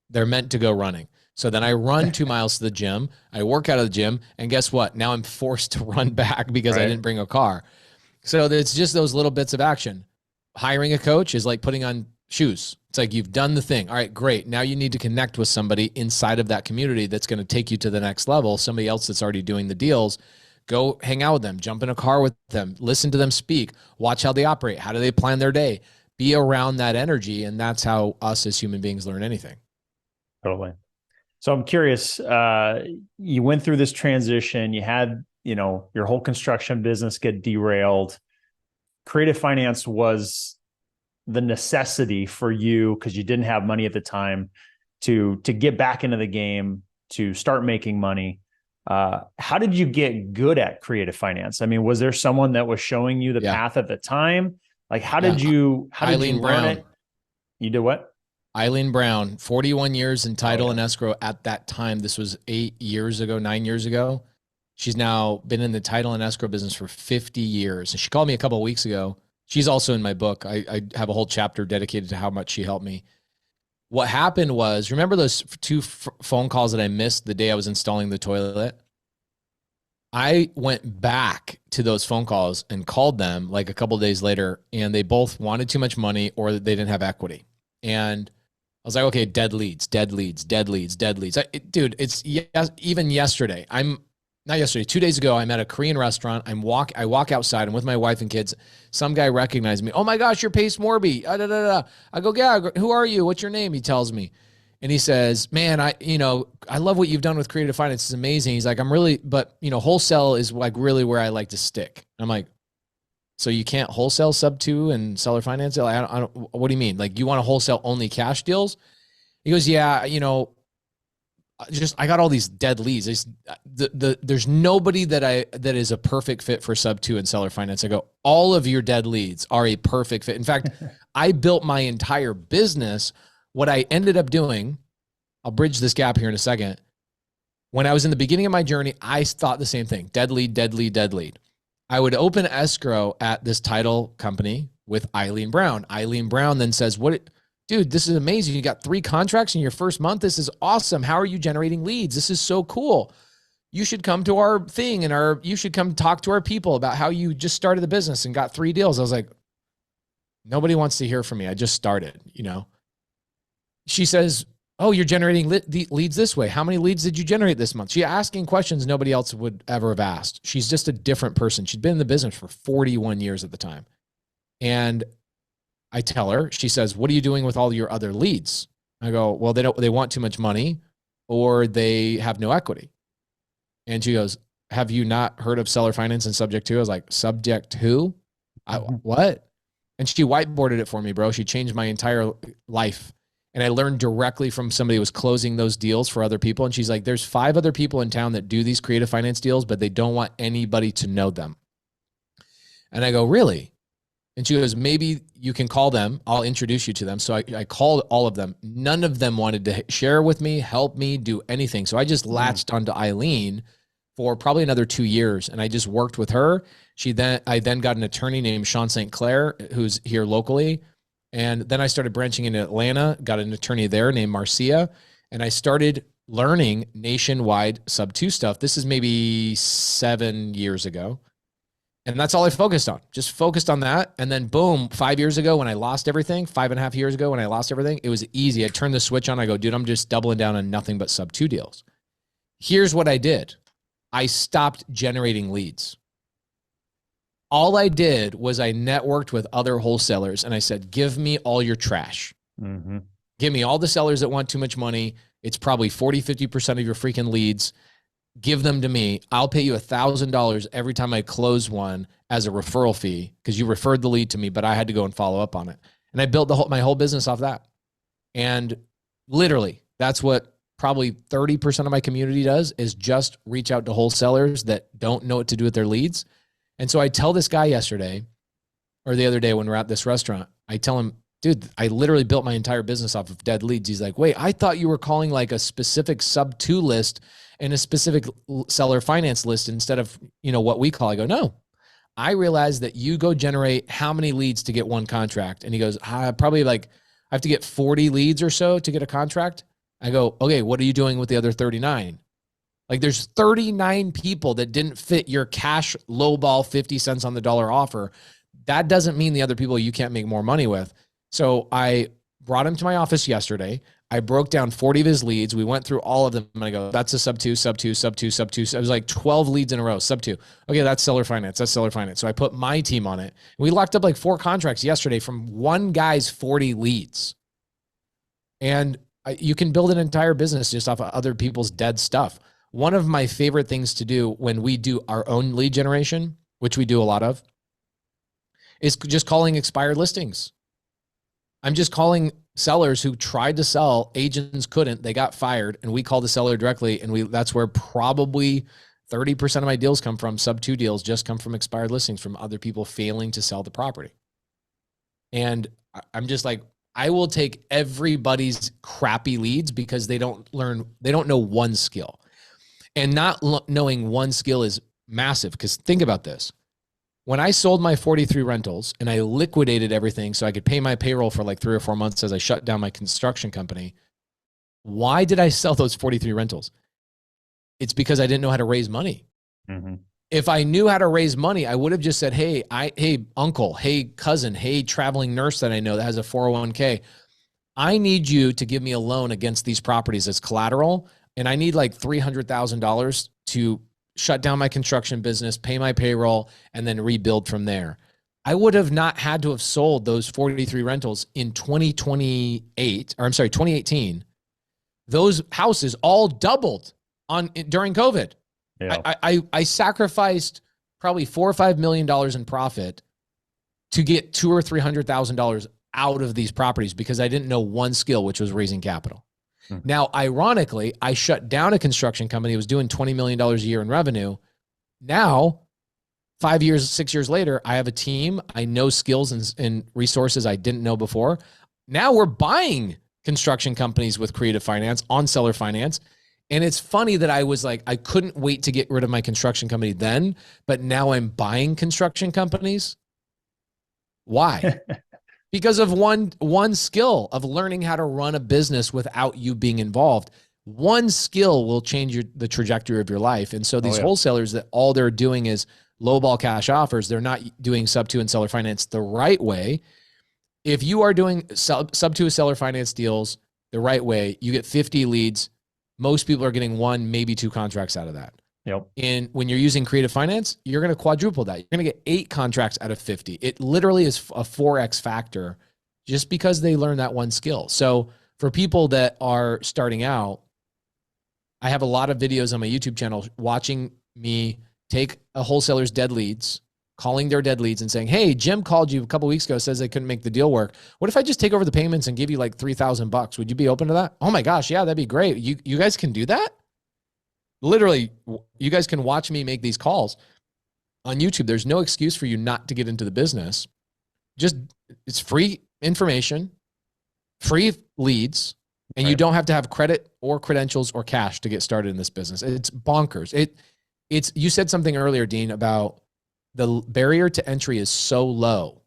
[SPEAKER 2] they're meant to go running. So then I run 2 miles to the gym. I work out of the gym. And guess what? Now I'm forced to run back because I didn't bring a car. So it's just those little bits of action. Hiring a coach is like putting on shoes. It's like, you've done the thing. All right, great. Now you need to connect with somebody inside of that community that's going to take you to the next level. Somebody else that's already doing the deals. Go hang out with them, jump in a car with them, listen to them speak, watch how they operate. How do they plan their day? Be around that energy. And that's how us as human beings learn anything.
[SPEAKER 1] Totally. So I'm curious, you went through this transition, you had, your whole construction business get derailed. Creative finance was the necessity for you because you didn't have money at the time to get back into the game, to start making money. How did you get good at creative finance? I mean, was there someone that was showing you the path at the time? Like, how did you learn it? You did what?
[SPEAKER 2] Eileen Brown, 41 years in title and escrow at that time. This was 9 years ago. She's now been in the title and escrow business for 50 years. And she called me a couple of weeks ago. She's also in my book. I have a whole chapter dedicated to how much she helped me. What happened was, remember those two phone calls that I missed the day I was installing the toilet? I went back to those phone calls and called them like a couple of days later, and they both wanted too much money or they didn't have equity. And I was like, okay, dead leads. Dude, even yesterday. Not yesterday, 2 days ago, I'm at a Korean restaurant. I walk outside. I'm with my wife and kids. Some guy recognized me. Oh my gosh, you're Pace Morby. I go, yeah, who are you? What's your name? He tells me. And he says, man, I love what you've done with creative finance. It's amazing. He's like, but wholesale is like really where I like to stick. I'm like, so you can't wholesale SubTo and seller finance? I don't, what do you mean? Like, you want to wholesale only cash deals? He goes, yeah, I got all these dead leads. There's nobody that is a perfect fit for Sub2 and seller finance. I go, all of your dead leads are a perfect fit. In fact, I built my entire business. What I ended up doing, I'll bridge this gap here in a second. When I was in the beginning of my journey, I thought the same thing. Dead lead, dead lead, dead lead. I would open escrow at this title company with Eileen Brown. Eileen Brown then says, dude, this is amazing. You got 3 contracts in your first month. This is awesome. How are you generating leads? This is so cool. You should come to our thing and you should come talk to our people about how you just started the business and got 3 deals. I was like, nobody wants to hear from me. I just started, She says, oh, you're generating leads this way. How many leads did you generate this month? She's asking questions nobody else would ever have asked. She's just a different person. She'd been in the business for 41 years at the time. And I tell her, she says, what are you doing with all your other leads? I go, well, they want too much money or they have no equity. And she goes, have you not heard of seller finance and subject to? I was like, subject who? What? And she whiteboarded it for me, bro. She changed my entire life. And I learned directly from somebody who was closing those deals for other people. And she's like, there's 5 other people in town that do these creative finance deals, but they don't want anybody to know them. And I go, really? And she goes, maybe you can call them. I'll introduce you to them. So I called all of them. None of them wanted to share with me, help me, do anything. So I just latched onto Eileen for probably another 2 years. And I just worked with her. I then got an attorney named Sean St. Clair, who's here locally. And then I started branching into Atlanta, got an attorney there named Marcia. And I started learning nationwide Sub2 stuff. This is maybe 7 years ago. And that's all I focused on, just focused on that. And then boom, 5 years ago when I lost everything, 5.5 years ago when I lost everything, it was easy. I turned the switch on. I go, dude, I'm just doubling down on nothing but Sub2 deals. Here's what I did. I stopped generating leads. All I did was I networked with other wholesalers and I said, give me all your trash. Mm-hmm. Give me all the sellers that want too much money. It's probably 40, 50% of your freaking leads. Give them to me. I'll pay you $1,000 every time I close one as a referral fee because you referred the lead to me, but I had to go and follow up on it. And I built my whole business off that. And literally, that's what probably 30% of my community does, is just reach out to wholesalers that don't know what to do with their leads. And so I tell this guy yesterday or the other day when we're at this restaurant, I tell him, dude, I literally built my entire business off of dead leads. He's like, wait, I thought you were calling like a specific Sub2 list and a specific seller finance list instead of, what we call. I go, no, I realized that you go generate how many leads to get one contract. And he goes, probably like I have to get 40 leads or so to get a contract. I go, okay, what are you doing with the other 39? Like there's 39 people that didn't fit your cash lowball 50 cents on the dollar offer. That doesn't mean the other people you can't make more money with. So I brought him to my office yesterday. I broke down 40 of his leads. We went through all of them. And I go, that's a Sub2, Sub2, Sub2, Sub2. So it was like 12 leads in a row, Sub2. Okay, that's seller finance. That's seller finance. So I put my team on it. We locked up like 4 contracts yesterday from one guy's 40 leads. And you can build an entire business just off of other people's dead stuff. One of my favorite things to do when we do our own lead generation, which we do a lot of, is just calling expired listings. I'm just calling sellers who tried to sell, agents couldn't, they got fired, and we call the seller directly. And that's where probably 30% of my deals come from. Sub2 deals just come from expired listings from other people failing to sell the property. And I'm just like, I will take everybody's crappy leads because they don't know one skill. And not knowing one skill is massive, because think about this. When I sold my 43 rentals and I liquidated everything so I could pay my payroll for like 3 or 4 months as I shut down my construction company, why did I sell those 43 rentals? It's because I didn't know how to raise money. Mm-hmm. If I knew how to raise money, I would have just said, hey, uncle, hey, cousin, hey, traveling nurse that I know that has a 401k, I need you to give me a loan against these properties as collateral. And I need like $300,000 to shut down my construction business, pay my payroll, and then rebuild from there. I would have not had to have sold those 43 rentals in 2018. Those houses all doubled during COVID. Yeah. I sacrificed probably $4 or $5 million in profit to get $200,000 or $300,000 out of these properties because I didn't know one skill, which was raising capital.
[SPEAKER 1] Mhm.
[SPEAKER 2] Now, ironically, I shut down a construction company that was doing $20 million a year in revenue. Now, 5 years, 6 years later, I have a team. I know skills and resources I didn't know before. Now we're buying construction companies with creative finance on seller finance. And it's funny that I was like, I couldn't wait to get rid of my construction company then, but now I'm buying construction companies. Why? Because of one skill of learning how to run a business without you being involved. One skill will change the trajectory of your life. And so these wholesalers that all they're doing is lowball cash offers, they're not doing SubTo and seller finance the right way. If you are doing SubTo seller finance deals the right way, you get 50 leads. Most people are getting 1, maybe 2 contracts out of that.
[SPEAKER 1] Yep.
[SPEAKER 2] And when you're using creative finance, you're going to quadruple that. You're going to get 8 contracts out of 50. It literally is a 4x factor just because they learn that one skill. So for people that are starting out, I have a lot of videos on my YouTube channel watching me take a wholesaler's dead leads, calling their dead leads and saying, hey, Jim called you a couple of weeks ago, says they couldn't make the deal work. What if I just take over the payments and give you like $3,000? Would you be open to that? Oh my gosh, yeah, that'd be great. You guys can do that? Literally, you guys can watch me make these calls on YouTube. There's no excuse for you not to get into the business. Just, it's free information, free leads, and you don't have to have credit or credentials or cash to get started in this business. It's bonkers. You said something earlier, Dean, about the barrier to entry is so low.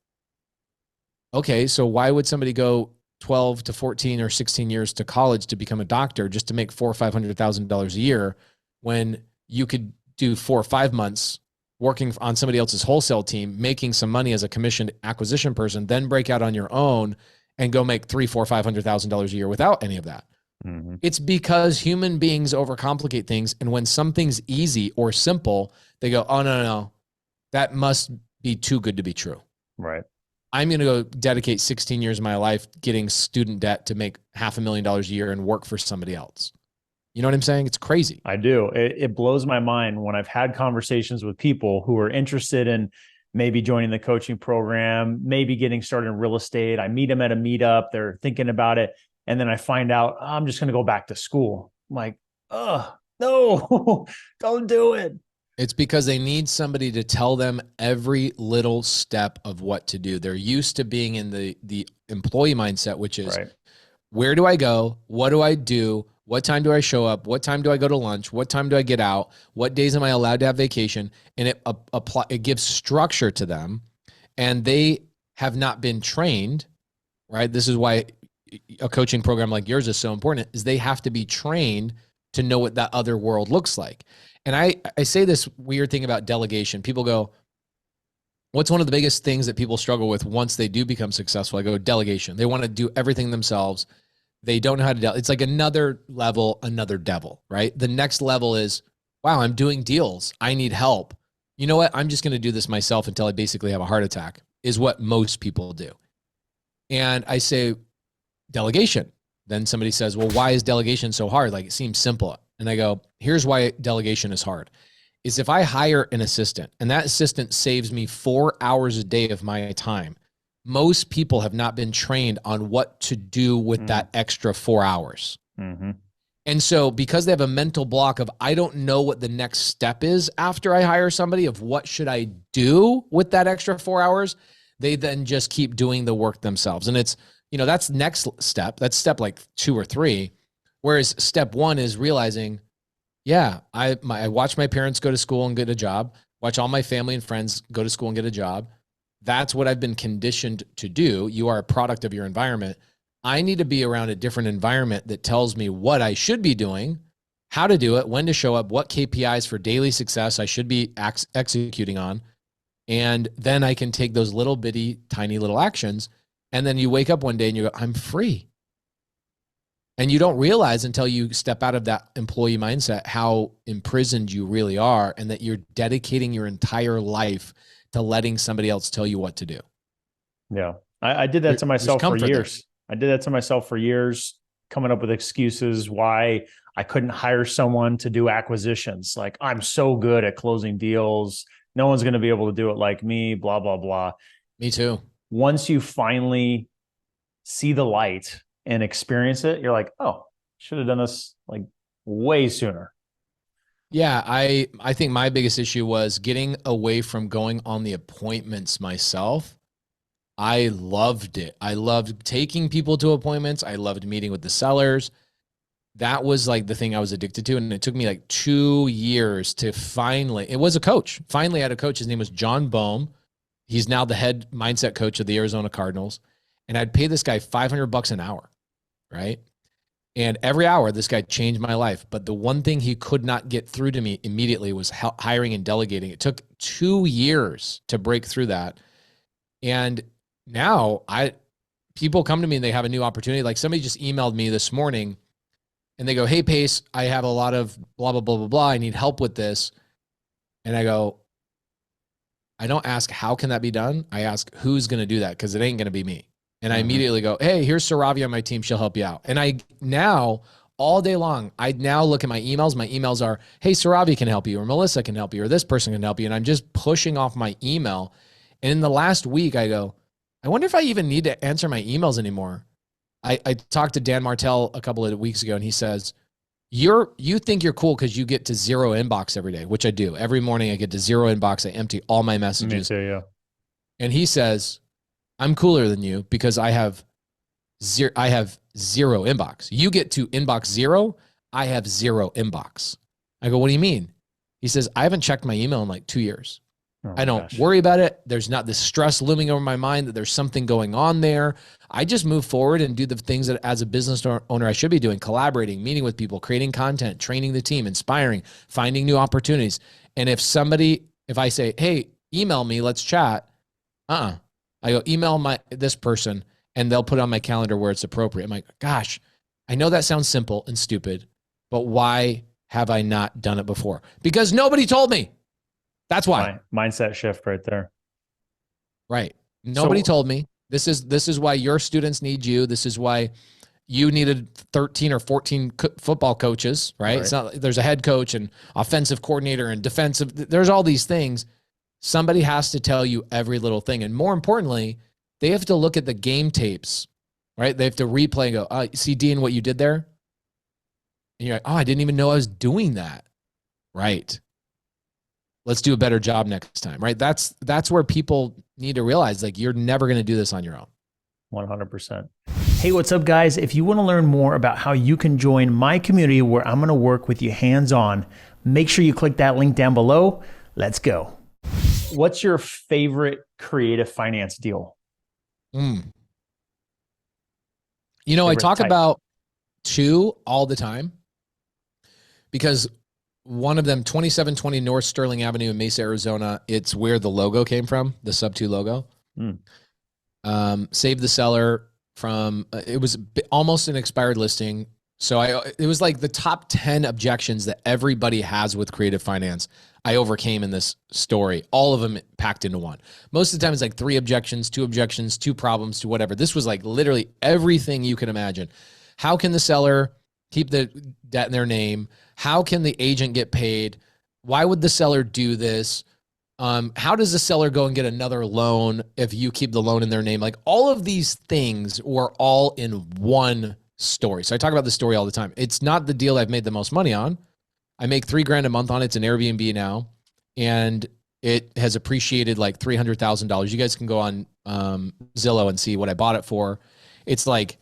[SPEAKER 2] Okay, so why would somebody go 12 to 14 or 16 years to college to become a doctor just to make $400,000 or $500,000 a year when you could do 4 or 5 months working on somebody else's wholesale team, making some money as a commissioned acquisition person, then break out on your own and go make $300,000, $400,000, $500,000 a year without any of that? Mm-hmm. It's because human beings overcomplicate things. And when something's easy or simple, they go, oh, no, that must be too good to be true.
[SPEAKER 1] Right.
[SPEAKER 2] I'm going to go dedicate 16 years of my life getting student debt to make $500,000 a year and work for somebody else. You know what I'm saying? It's crazy.
[SPEAKER 1] I do. It blows my mind when I've had conversations with people who are interested in maybe joining the coaching program, maybe getting started in real estate. I meet them at a meetup. They're thinking about it. And then I find out, oh, I'm just going to go back to school. I'm like, oh, no, don't do it.
[SPEAKER 2] It's because they need somebody to tell them every little step of what to do. They're used to being in the employee mindset, which is, where do I go? What do I do? What time do I show up? What time do I go to lunch? What time do I get out? What days am I allowed to have vacation? And it gives structure to them, and they have not been trained, right? This is why a coaching program like yours is so important, is they have to be trained to know what that other world looks like. And I say this weird thing about delegation. People go, what's one of the biggest things that people struggle with once they do become successful? I go, delegation. They want to do everything themselves. They don't know how to delegate. It's like another level, another devil, right? The next level is, wow, I'm doing deals. I need help. You know what? I'm just going to do this myself until I basically have a heart attack, is what most people do. And I say, delegation. Then somebody says, well, why is delegation so hard? Like, it seems simple. And I go, here's why delegation is hard. Is if I hire an assistant and that assistant saves me 4 hours a day of my time, most people have not been trained on what to do with that extra 4 hours. Mm-hmm. And so because they have a mental block of, I don't know what the next step is after I hire somebody, of what should I do with that extra 4 hours, they then just keep doing the work themselves. And it's, that's next step. That's step like 2 or 3. Whereas step 1 is realizing, yeah, I watch my parents go to school and get a job, watch all my family and friends go to school and get a job. That's what I've been conditioned to do. You are a product of your environment. I need to be around a different environment that tells me what I should be doing, how to do it, when to show up, what KPIs for daily success I should be executing on. And then I can take those little bitty, tiny little actions. And then you wake up one day and you go, I'm free. And you don't realize until you step out of that employee mindset how imprisoned you really are, and that you're dedicating your entire life to letting somebody else tell you what to do.
[SPEAKER 1] Yeah. I did that to myself for years. I did that to myself for years, coming up with excuses why I couldn't hire someone to do acquisitions. Like, I'm so good at closing deals. No one's going to be able to do it like me, blah, blah, blah.
[SPEAKER 2] Me too.
[SPEAKER 1] Once you finally see the light and experience it, you're like, oh, Should have done this like way sooner.
[SPEAKER 2] Yeah, I think my biggest issue was getting away from going on the appointments myself. I loved it. I loved taking people to appointments. I loved meeting with the sellers. That was like the thing I was addicted to. And it took me like 2 years to finally, it was a coach. Finally, I had a coach. His name was John Bohm. He's now the head mindset coach of the Arizona Cardinals. And I'd pay this guy $500 an hour, right? And every hour, this guy changed my life. But the one thing he could not get through to me immediately was hiring and delegating. It took 2 years to break through that. And now people come to me and they have a new opportunity. Like somebody just emailed me this morning and they go, "Hey, Pace, I have a lot of blah, blah, blah, blah, blah. I need help with this." And I go, I don't ask, how can that be done? I ask, who's going to do that? Because it ain't going to be me. And I immediately go, "Hey, here's Saravi on my team. She'll help you out." And I now, all day long, I now look at my emails. My emails are, "Hey, Saravi can help you," or "Melissa can help you," or "This person can help you." And I'm just pushing off my email. And in the last week, I go, I wonder if I even need to answer my emails anymore. I talked to Dan Martell a couple of weeks ago, and he says, you think you're cool because you get to zero inbox every day, which I do. Every morning I get to zero inbox. I empty all my messages.
[SPEAKER 1] Me too, yeah.
[SPEAKER 2] And he says, "I'm cooler than you because I have zero inbox. You get to inbox zero. I have zero inbox." I go, "What do you mean?" He says, "I haven't checked my email in like 2 years. I don't worry about it. There's not this stress looming over my mind that there's something going on there. I just move forward and do the things that as a business owner I should be doing: collaborating, meeting with people, creating content, training the team, inspiring, finding new opportunities." And if I say, "Hey, email me, let's chat," I go, "Email this person," and they'll put it on my calendar where it's appropriate. I'm like, gosh, I know that sounds simple and stupid, but why have I not done it before? Because nobody told me. That's why.
[SPEAKER 1] Mindset shift right there.
[SPEAKER 2] Right. Nobody told me. This is why your students need you. This is why you needed 13 or 14 football coaches, right? It's not, there's a head coach and offensive coordinator and defensive. There's all these things. Somebody has to tell you every little thing. And more importantly, they have to look at the game tapes, right? They have to replay and go, "See, Dean, what you did there?" And you're like, "Oh, I didn't even know I was doing that." Right. Let's do a better job next time, right? That's where people need to realize, like, you're never going to do this on your own.
[SPEAKER 1] 100%.
[SPEAKER 3] Hey, what's up, guys? If you want to learn more about how you can join my community where I'm going to work with you hands-on, make sure you click that link down below. Let's go.
[SPEAKER 1] What's your favorite creative finance deal?
[SPEAKER 2] You know, I talk about two all the time because one of them, 2720 North Sterling Avenue in Mesa, Arizona, it's where the logo came from, the SubTo logo. Saved the seller from, it was almost an expired listing. So it was like the top 10 objections that everybody has with creative finance. I overcame in this story, all of them packed into one. Most of the time it's like 3 objections, 2 objections, 2 problems, to whatever. This was like literally everything you can imagine. How can the seller keep the debt in their name? How can the agent get paid? Why would the seller do this? How does the seller go and get another loan if you keep the loan in their name? Like, all of these things were all in one story. So I talk about this story all the time. It's not the deal I've made the most money on. I make $3,000 a month on it. It's an Airbnb now, and it has appreciated like $300,000. You guys can go on Zillow and see what I bought it for. It's like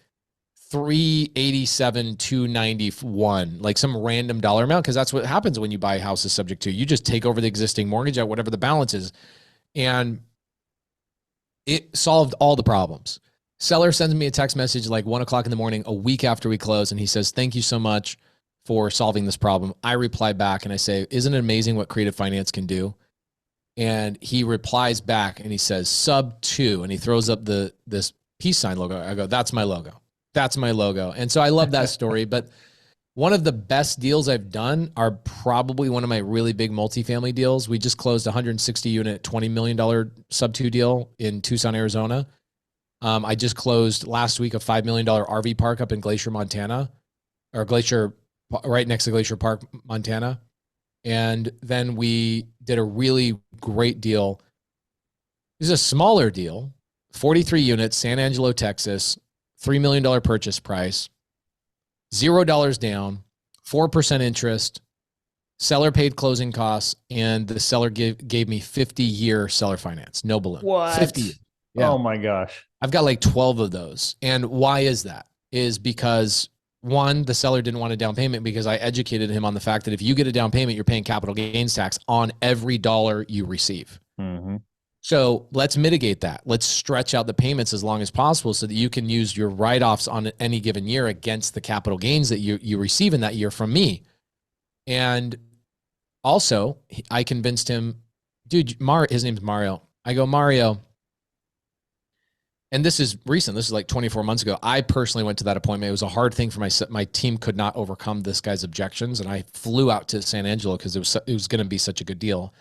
[SPEAKER 2] 387,291, like some random dollar amount, because that's what happens when you buy houses subject to. You just take over the existing mortgage at whatever the balance is, and it solved all the problems. Seller sends me a text message like 1 o'clock in the morning, a week after we close, and he says, "Thank you so much for solving this problem." I reply back and I say, "Isn't it amazing what creative finance can do?" And he replies back and he says, "SubTo," and he throws up this peace sign logo. I go, "That's my logo. That's my logo." And so I love that story. But one of the best deals I've done are probably one of my really big multifamily deals. We just closed a 160 unit, $20 million SubTo deal in Tucson, Arizona. I just closed last week a $5 million RV park up in Glacier, Montana, or Glacier, right next to Glacier Park, Montana. And then we did a really great deal. This is a smaller deal, 43 units, San Angelo, Texas, $3 million purchase price. $0 down, 4% interest, seller paid closing costs, and the seller gave me 50-year seller finance, no balloon.
[SPEAKER 1] What?
[SPEAKER 2] 50. Yeah.
[SPEAKER 1] Oh my gosh.
[SPEAKER 2] I've got like 12 of those. And why is that? Is because one, the seller didn't want a down payment because I educated him on the fact that if you get a down payment, you're paying capital gains tax on every dollar you receive.
[SPEAKER 1] Mm-hmm.
[SPEAKER 2] So let's mitigate that. Let's stretch out the payments as long as possible so that you can use your write-offs on any given year against the capital gains that you receive in that year from me. And also, I convinced him, dude, his name's Mario. I go, Mario, and this is recent. This is like 24 months ago. I personally went to that appointment. It was a hard thing for my team could not overcome this guy's objections. And I flew out to San Angelo because it was going to be such a good deal.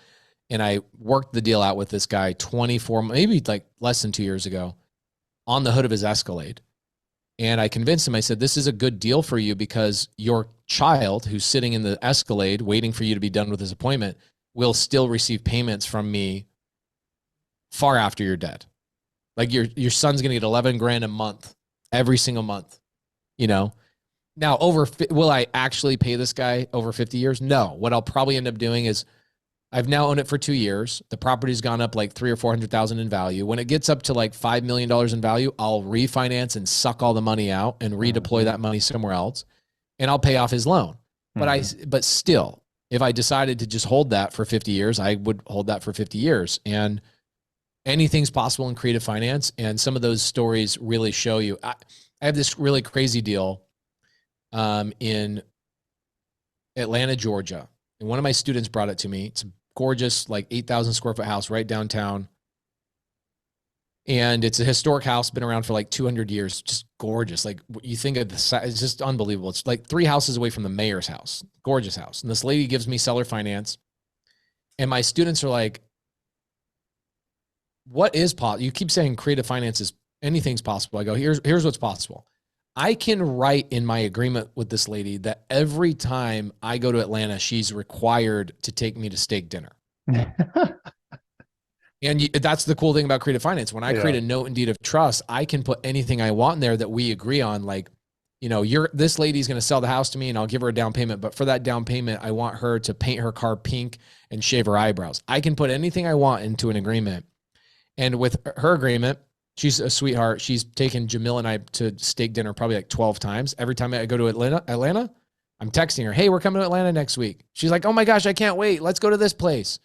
[SPEAKER 2] And I worked the deal out with this guy 24, maybe like less than 2 years ago on the hood of his Escalade. And I convinced him, I said, this is a good deal for you because your child who's sitting in the Escalade waiting for you to be done with his appointment will still receive payments from me far after you're dead. Like your son's going to get 11 grand a month, every single month, you know? Now will I actually pay this guy over 50 years? No. What I'll probably end up doing is I've now owned it for 2 years. The property's gone up like 300,000 or 400,000 in value. When it gets up to like $5 million in value, I'll refinance and suck all the money out and redeploy that money somewhere else, and I'll pay off his loan. But still, if I decided to just hold that for 50 years, I would hold that for 50 years. And anything's possible in creative finance. And some of those stories really show you. I have this really crazy deal in Atlanta, Georgia. And one of my students brought it to me. It's a gorgeous, like 8,000 square foot house right downtown. And it's a historic house, been around for like 200 years. Just gorgeous. Like you think of the size, it's just unbelievable. It's like 3 houses away from the mayor's house. Gorgeous house. And this lady gives me seller finance. And my students are like, what is possible? You keep saying creative finance is anything's possible. I go, here's what's possible. I can write in my agreement with this lady that every time I go to Atlanta, she's required to take me to steak dinner. And that's the cool thing about creative finance. When I create a note and deed of trust, I can put anything I want in there that we agree on. Like, you know, this lady's going to sell the house to me and I'll give her a down payment. But for that down payment, I want her to paint her car pink and shave her eyebrows. I can put anything I want into an agreement. And with her agreement, she's a sweetheart. She's taken Jamil and I to steak dinner probably like 12 times. Every time I go to Atlanta, I'm texting her, hey, we're coming to Atlanta next week. She's like, oh my gosh, I can't wait. Let's go to this place.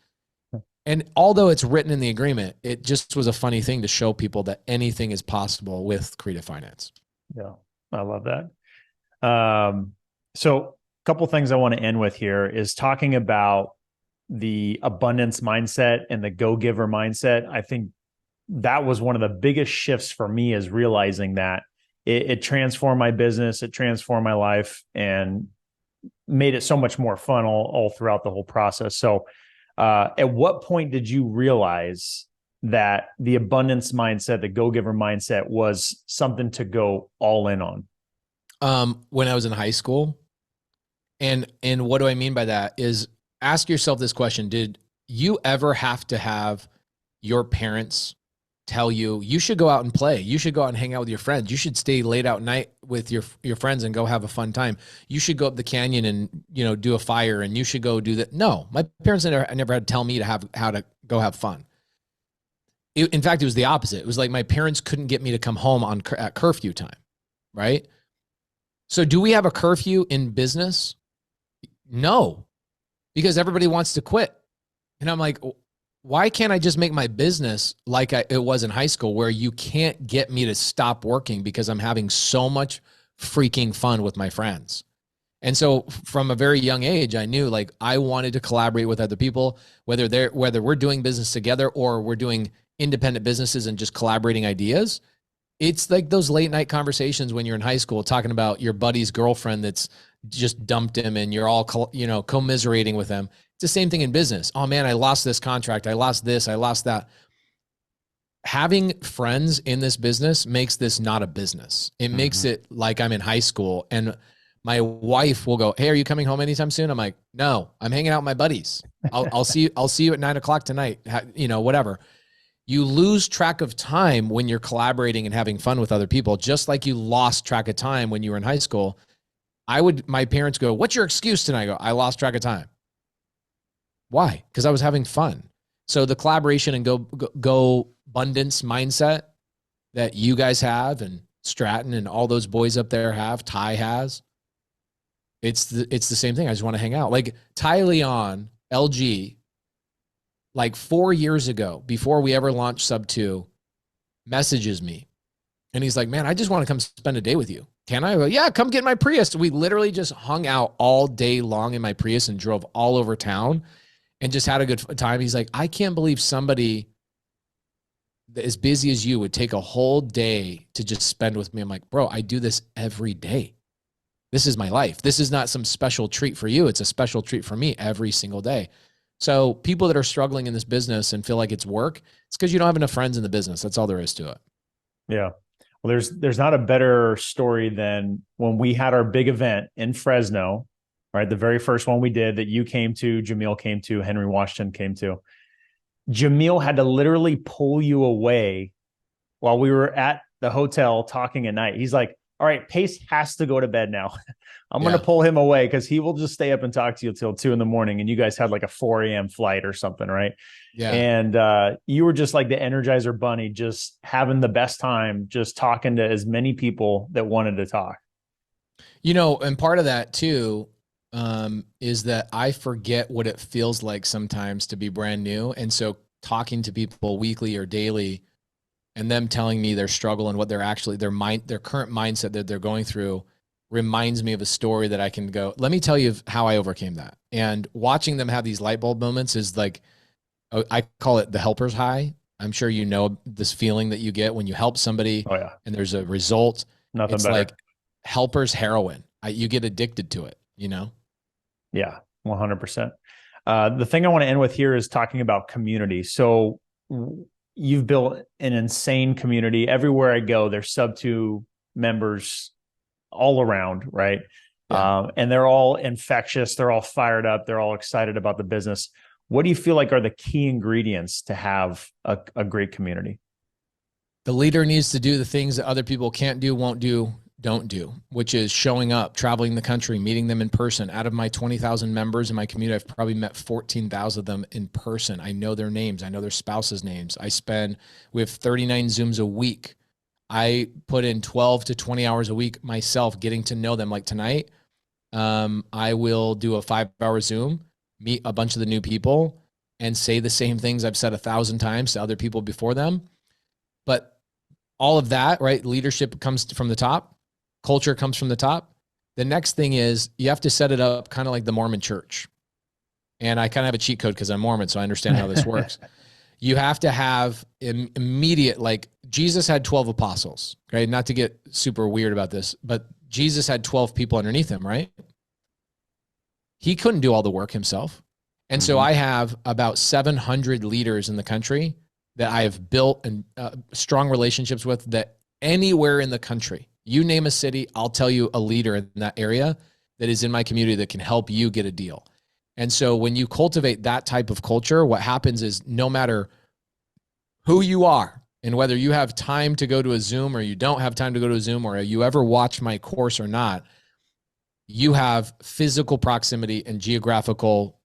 [SPEAKER 2] And although it's written in the agreement, it just was a funny thing to show people that anything is possible with creative finance.
[SPEAKER 1] Yeah, I love that. So a couple things I want to end with here is talking about the abundance mindset and the go-giver mindset. I think that was one of the biggest shifts for me, is realizing that it transformed my business, it transformed my life, and made it so much more fun all throughout the whole process. So at what point did you realize that the abundance mindset, the go-giver mindset, was something to go all in on?
[SPEAKER 2] When I was in high school. And what do I mean by that is, ask yourself this question. Did you ever have to have your parents tell you, you should go out and play. You should go out and hang out with your friends. You should stay late out night with your friends and go have a fun time. You should go up the canyon and, you know, do a fire, and you should go do that. No, my parents never had to tell me how to go have fun. In fact, it was the opposite. It was like my parents couldn't get me to come home at curfew time, right? So do we have a curfew in business? No, because everybody wants to quit. And I'm like, why can't I just make my business like it was in high school, where you can't get me to stop working because I'm having so much freaking fun with my friends? And so from a very young age, I knew like I wanted to collaborate with other people, whether we're doing business together or we're doing independent businesses and just collaborating ideas. It's like those late night conversations when you're in high school talking about your buddy's girlfriend that's just dumped him, and you're all, commiserating with them. It's the same thing in business. Oh man, I lost this contract. I lost this. I lost that. Having friends in this business makes this not a business. It makes it like I'm in high school, and my wife will go, hey, are you coming home anytime soon? I'm like, no, I'm hanging out with my buddies. I'll see you at 9:00 tonight. Whatever. You lose track of time when you're collaborating and having fun with other people, just like you lost track of time when you were in high school. My parents go, what's your excuse tonight? I go, I lost track of time. Why? Because I was having fun. So the collaboration and go abundance mindset that you guys have and Stratton and all those boys up there have, Ty has, it's the same thing. I just want to hang out. Like Ty Leon, LG, like 4 years ago, before we ever launched SubTo, messages me. And he's like, man, I just want to come spend a day with you. Can I? I go, yeah, come get my Prius. We literally just hung out all day long in my Prius and drove all over town and just had a good time. He's like, I can't believe somebody as busy as you would take a whole day to just spend with me. I'm like, bro, I do this every day. This is my life. This is not some special treat for you. It's a special treat for me every single day. So people that are struggling in this business and feel like it's work, it's because you don't have enough friends in the business. That's all there is to it.
[SPEAKER 1] Yeah. Well, there's not a better story than when we had our big event in Fresno, right? The very first one we did that you came to, Jamil came to, Henry Washington came to. Jamil had to literally pull you away while we were at the hotel talking at night. He's like, all right, Pace has to go to bed now. I'm going to pull him away because he will just stay up and talk to you till 2 a.m. And you guys had like a 4 a.m. flight or something, right?
[SPEAKER 2] Yeah.
[SPEAKER 1] And you were just like the Energizer Bunny, just having the best time, just talking to as many people that wanted to talk.
[SPEAKER 2] You know, and part of that too is that I forget what it feels like sometimes to be brand new. And so talking to people weekly or daily and them telling me their struggle and what they're actually, their current mindset that they're going through reminds me of a story that I can go, let me tell you how I overcame that. And watching them have these light bulb moments is like, I call it the helper's high. I'm sure you know this feeling that you get when you help somebody and there's a result.
[SPEAKER 1] Nothing
[SPEAKER 2] it's
[SPEAKER 1] better.
[SPEAKER 2] Like helper's heroin. You get addicted to it, you know?
[SPEAKER 1] Yeah, 100%. The thing I want to end with here is talking about community. So you've built an insane community. Everywhere I go, there's SubTo members all around, right? Yeah. And they're all infectious. They're all fired up. They're all excited about the business. What do you feel like are the key ingredients to have a great community?
[SPEAKER 2] The leader needs to do the things that other people can't do, won't do, don't do, which is showing up, traveling the country, meeting them in person. Out of my 20,000 members in my community, I've probably met 14,000 of them in person. I know their names. I know their spouses' names. We have 39 Zooms a week. I put in 12 to 20 hours a week myself getting to know them. Like tonight, I will do a 5-hour Zoom, meet a bunch of the new people and say the same things I've said 1,000 times to other people before them. But all of that, right? Leadership comes from the top. Culture comes from the top. The next thing is you have to set it up kind of like the Mormon church. And I kind of have a cheat code because I'm Mormon, so I understand how this works. You have to have immediate, like Jesus had 12 apostles, right? Not to get super weird about this, but Jesus had 12 people underneath him, right? He couldn't do all the work himself. And so I have about 700 leaders in the country that I have built and strong relationships with, that anywhere in the country, you name a city, I'll tell you a leader in that area that is in my community that can help you get a deal. And so when you cultivate that type of culture, what happens is no matter who you are and whether you have time to go to a Zoom or you don't have time to go to a Zoom, or you ever watch my course or not, you have physical proximity and geographical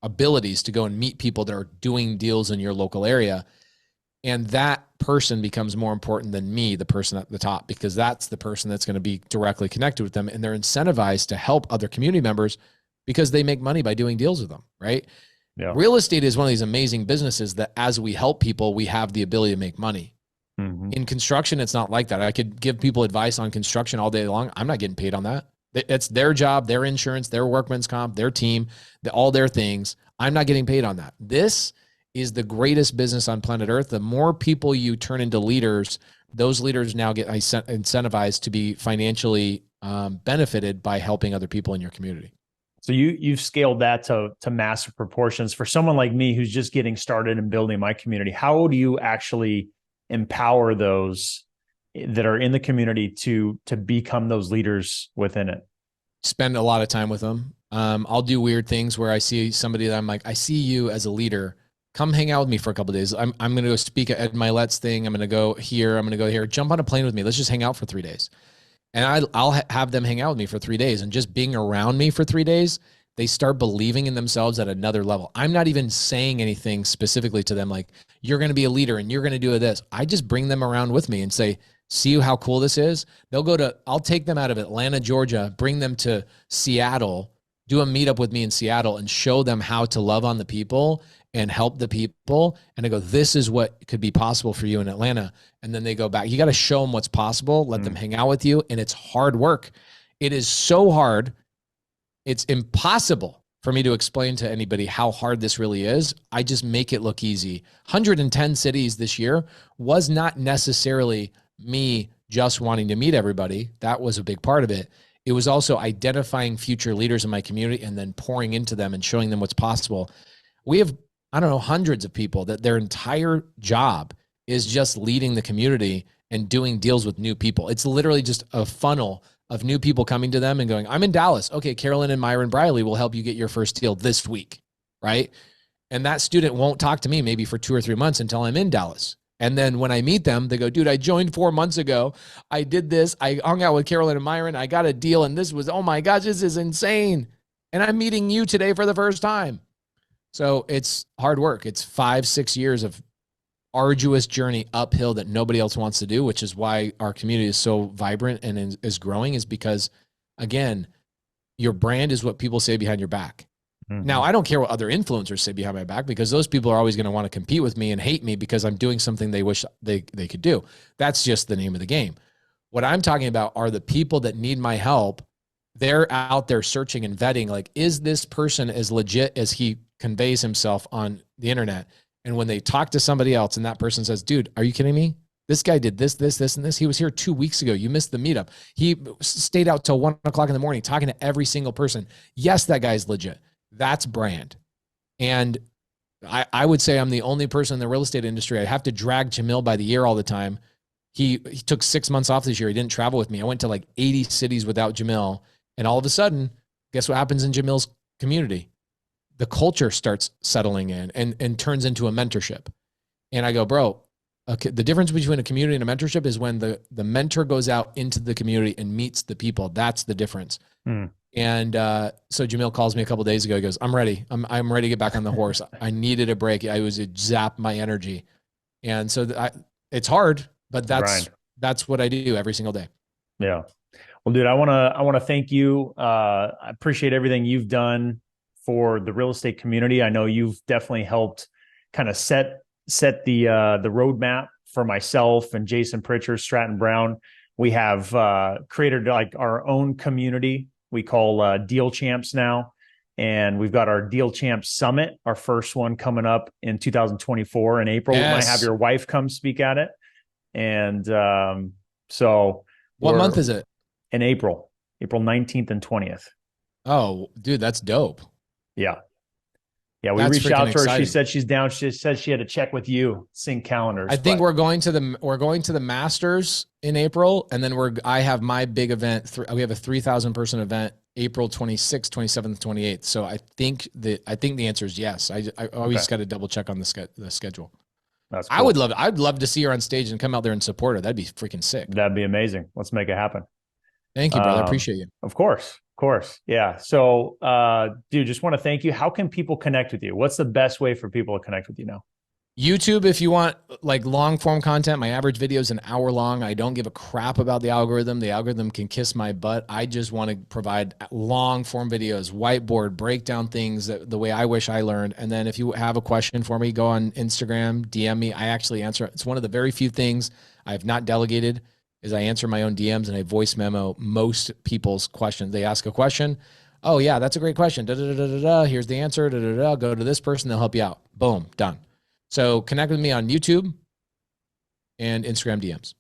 [SPEAKER 2] abilities to go and meet people that are doing deals in your local area. And that person becomes more important than me, the person at the top, because that's the person that's going to be directly connected with them. And they're incentivized to help other community members because they make money by doing deals with them, right? Yeah. Real estate is one of these amazing businesses that as we help people, we have the ability to make money. In construction, it's not like that. I could give people advice on construction all day long. I'm not getting paid on that. It's their job, their insurance, their workman's comp, their team, all their things. I'm not getting paid on that. This is the greatest business on planet Earth. The more people you turn into leaders, those leaders now get incentivized to be financially benefited by helping other people in your community.
[SPEAKER 1] So you've scaled that to massive proportions. For someone like me who's just getting started and building my community, how do you actually empower those that are in the community to become those leaders within it?
[SPEAKER 2] Spend a lot of time with them. I'll do weird things where I see somebody that I'm like, I see you as a leader. Come hang out with me for a couple of days. I'm going to go speak at Ed Milet's thing. I'm going to go here. I'm going to go here. Jump on a plane with me. Let's just hang out for 3 days. And I'll have them hang out with me for 3 days, and just being around me for 3 days, they start believing in themselves at another level. I'm not even saying anything specifically to them like, you're going to be a leader and you're going to do this. I just bring them around with me and say, see how cool this is. I'll take them out of Atlanta, Georgia, bring them to Seattle, do a meetup with me in Seattle, and show them how to love on the people and help the people. And I go, this is what could be possible for you in Atlanta. And then they go back. You got to show them what's possible, let them hang out with you. And it's hard work. It is so hard. It's impossible for me to explain to anybody how hard this really is. I just make it look easy. 110 cities this year was not necessarily me just wanting to meet everybody. That was a big part of it. It was also identifying future leaders in my community and then pouring into them and showing them what's possible. We have, I don't know, hundreds of people that their entire job is just leading the community and doing deals with new people. It's literally just a funnel of new people coming to them and going, I'm in Dallas. Okay, Carolyn and Myron Briley will help you get your first deal this week, right? And that student won't talk to me maybe for 2 or 3 months until I'm in Dallas. And then when I meet them, they go, dude, I joined 4 months ago. I did this. I hung out with Carolyn and Myron. I got a deal. And this was, oh my gosh, this is insane. And I'm meeting you today for the first time. So it's hard work. It's 5-6 years of arduous journey uphill that nobody else wants to do, which is why our community is so vibrant and is growing, is because, again, your brand is what people say behind your back. Now, I don't care what other influencers say behind my back, because those people are always going to want to compete with me and hate me because I'm doing something they wish they could do. That's just the name of the game. What I'm talking about are the people that need my help. They're out there searching and vetting, like, is this person as legit as he conveys himself on the internet? And when they talk to somebody else and that person says, dude, are you kidding me? This guy did this, this, this, and this. He was here 2 weeks ago. You missed the meetup. He stayed out till 1 o'clock in the morning talking to every single person. Yes, that guy's legit. That's brand. And I would say I'm the only person in the real estate industry. I have to drag Jamil by the ear all the time. He took 6 months off this year. He didn't travel with me. I went to like 80 cities without Jamil. And all of a sudden, guess what happens in Jamil's community? The culture starts settling in and turns into a mentorship. And I go, bro, okay, the difference between a community and a mentorship is when the mentor goes out into the community and meets the people. That's the difference. And so Jamil calls me a couple of days ago. He goes, I'm ready. I'm ready to get back on the horse. I needed a break. I was zapped my energy. And so it's hard, but that's what I do every single day.
[SPEAKER 1] Yeah. Well, dude, I want to thank you. I appreciate everything you've done for the real estate community. I know you've definitely helped kind of set the roadmap for myself and Jason Pritchard, Stratton Brown. We have created like our own community we call Deal Champs now. And we've got our Deal Champs Summit, our first one coming up in 2024 in April. Yes. We might have your wife come speak at it. And so
[SPEAKER 2] what month is it?
[SPEAKER 1] In April 19th and 20th.
[SPEAKER 2] Oh, dude, that's dope.
[SPEAKER 1] Yeah. Yeah, we reached out to her. Exciting. She said she's down. She said she had to check with you, sync calendars.
[SPEAKER 2] I think we're going to the Masters in April, and then I have my big event. We have a 3,000 person event, April 26th, 27th, 28th. So I think the answer is yes. I always got to double check on the schedule. That's cool. I'd love to see her on stage and come out there and support her. That'd be freaking sick.
[SPEAKER 1] That'd be amazing. Let's make it happen.
[SPEAKER 2] Thank you, brother. Appreciate you.
[SPEAKER 1] Of course. Yeah. So, dude, just want to thank you. How can people connect with you? What's the best way for people to connect with you now?
[SPEAKER 2] YouTube, if you want like long form content. My average video is an hour long. I don't give a crap about the algorithm. The algorithm can kiss my butt. I just want to provide long form videos, whiteboard, break down things the way I wish I learned. And then if you have a question for me, go on Instagram, DM me. I actually answer. It's one of the very few things I have not delegated is I answer my own DMs and I voice memo most people's questions. They ask a question. Oh yeah, that's a great question. Here's the answer. Go to this person. They'll help you out. Boom, done. So connect with me on YouTube and Instagram DMs.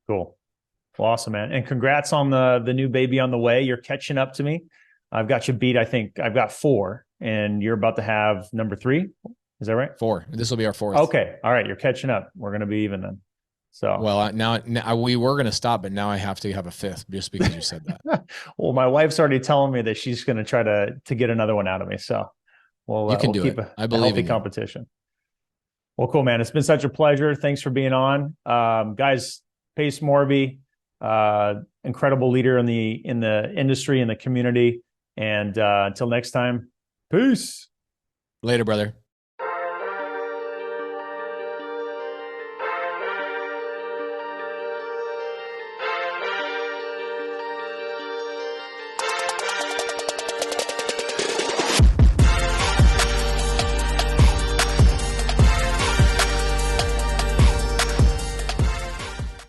[SPEAKER 1] Cool. Well, awesome, man. And congrats on the new baby on the way. You're catching up to me. I've got you beat. I think I've got 4 and you're about to have number 3. Is that right?
[SPEAKER 2] 4. This will be our 4th.
[SPEAKER 1] Okay. All right. You're catching up. We're going to be even then. So,
[SPEAKER 2] well, now we were going to stop, but now I have to have a 5th just because you said that.
[SPEAKER 1] Well, my wife's already telling me that she's going to try to get another one out of me. So
[SPEAKER 2] you can do it. I believe in
[SPEAKER 1] competition. Well, cool, man. It's been such a pleasure. Thanks for being on. Guys, Pace Morby, incredible leader in the industry, in the community. And until next time, peace.
[SPEAKER 2] Later, brother.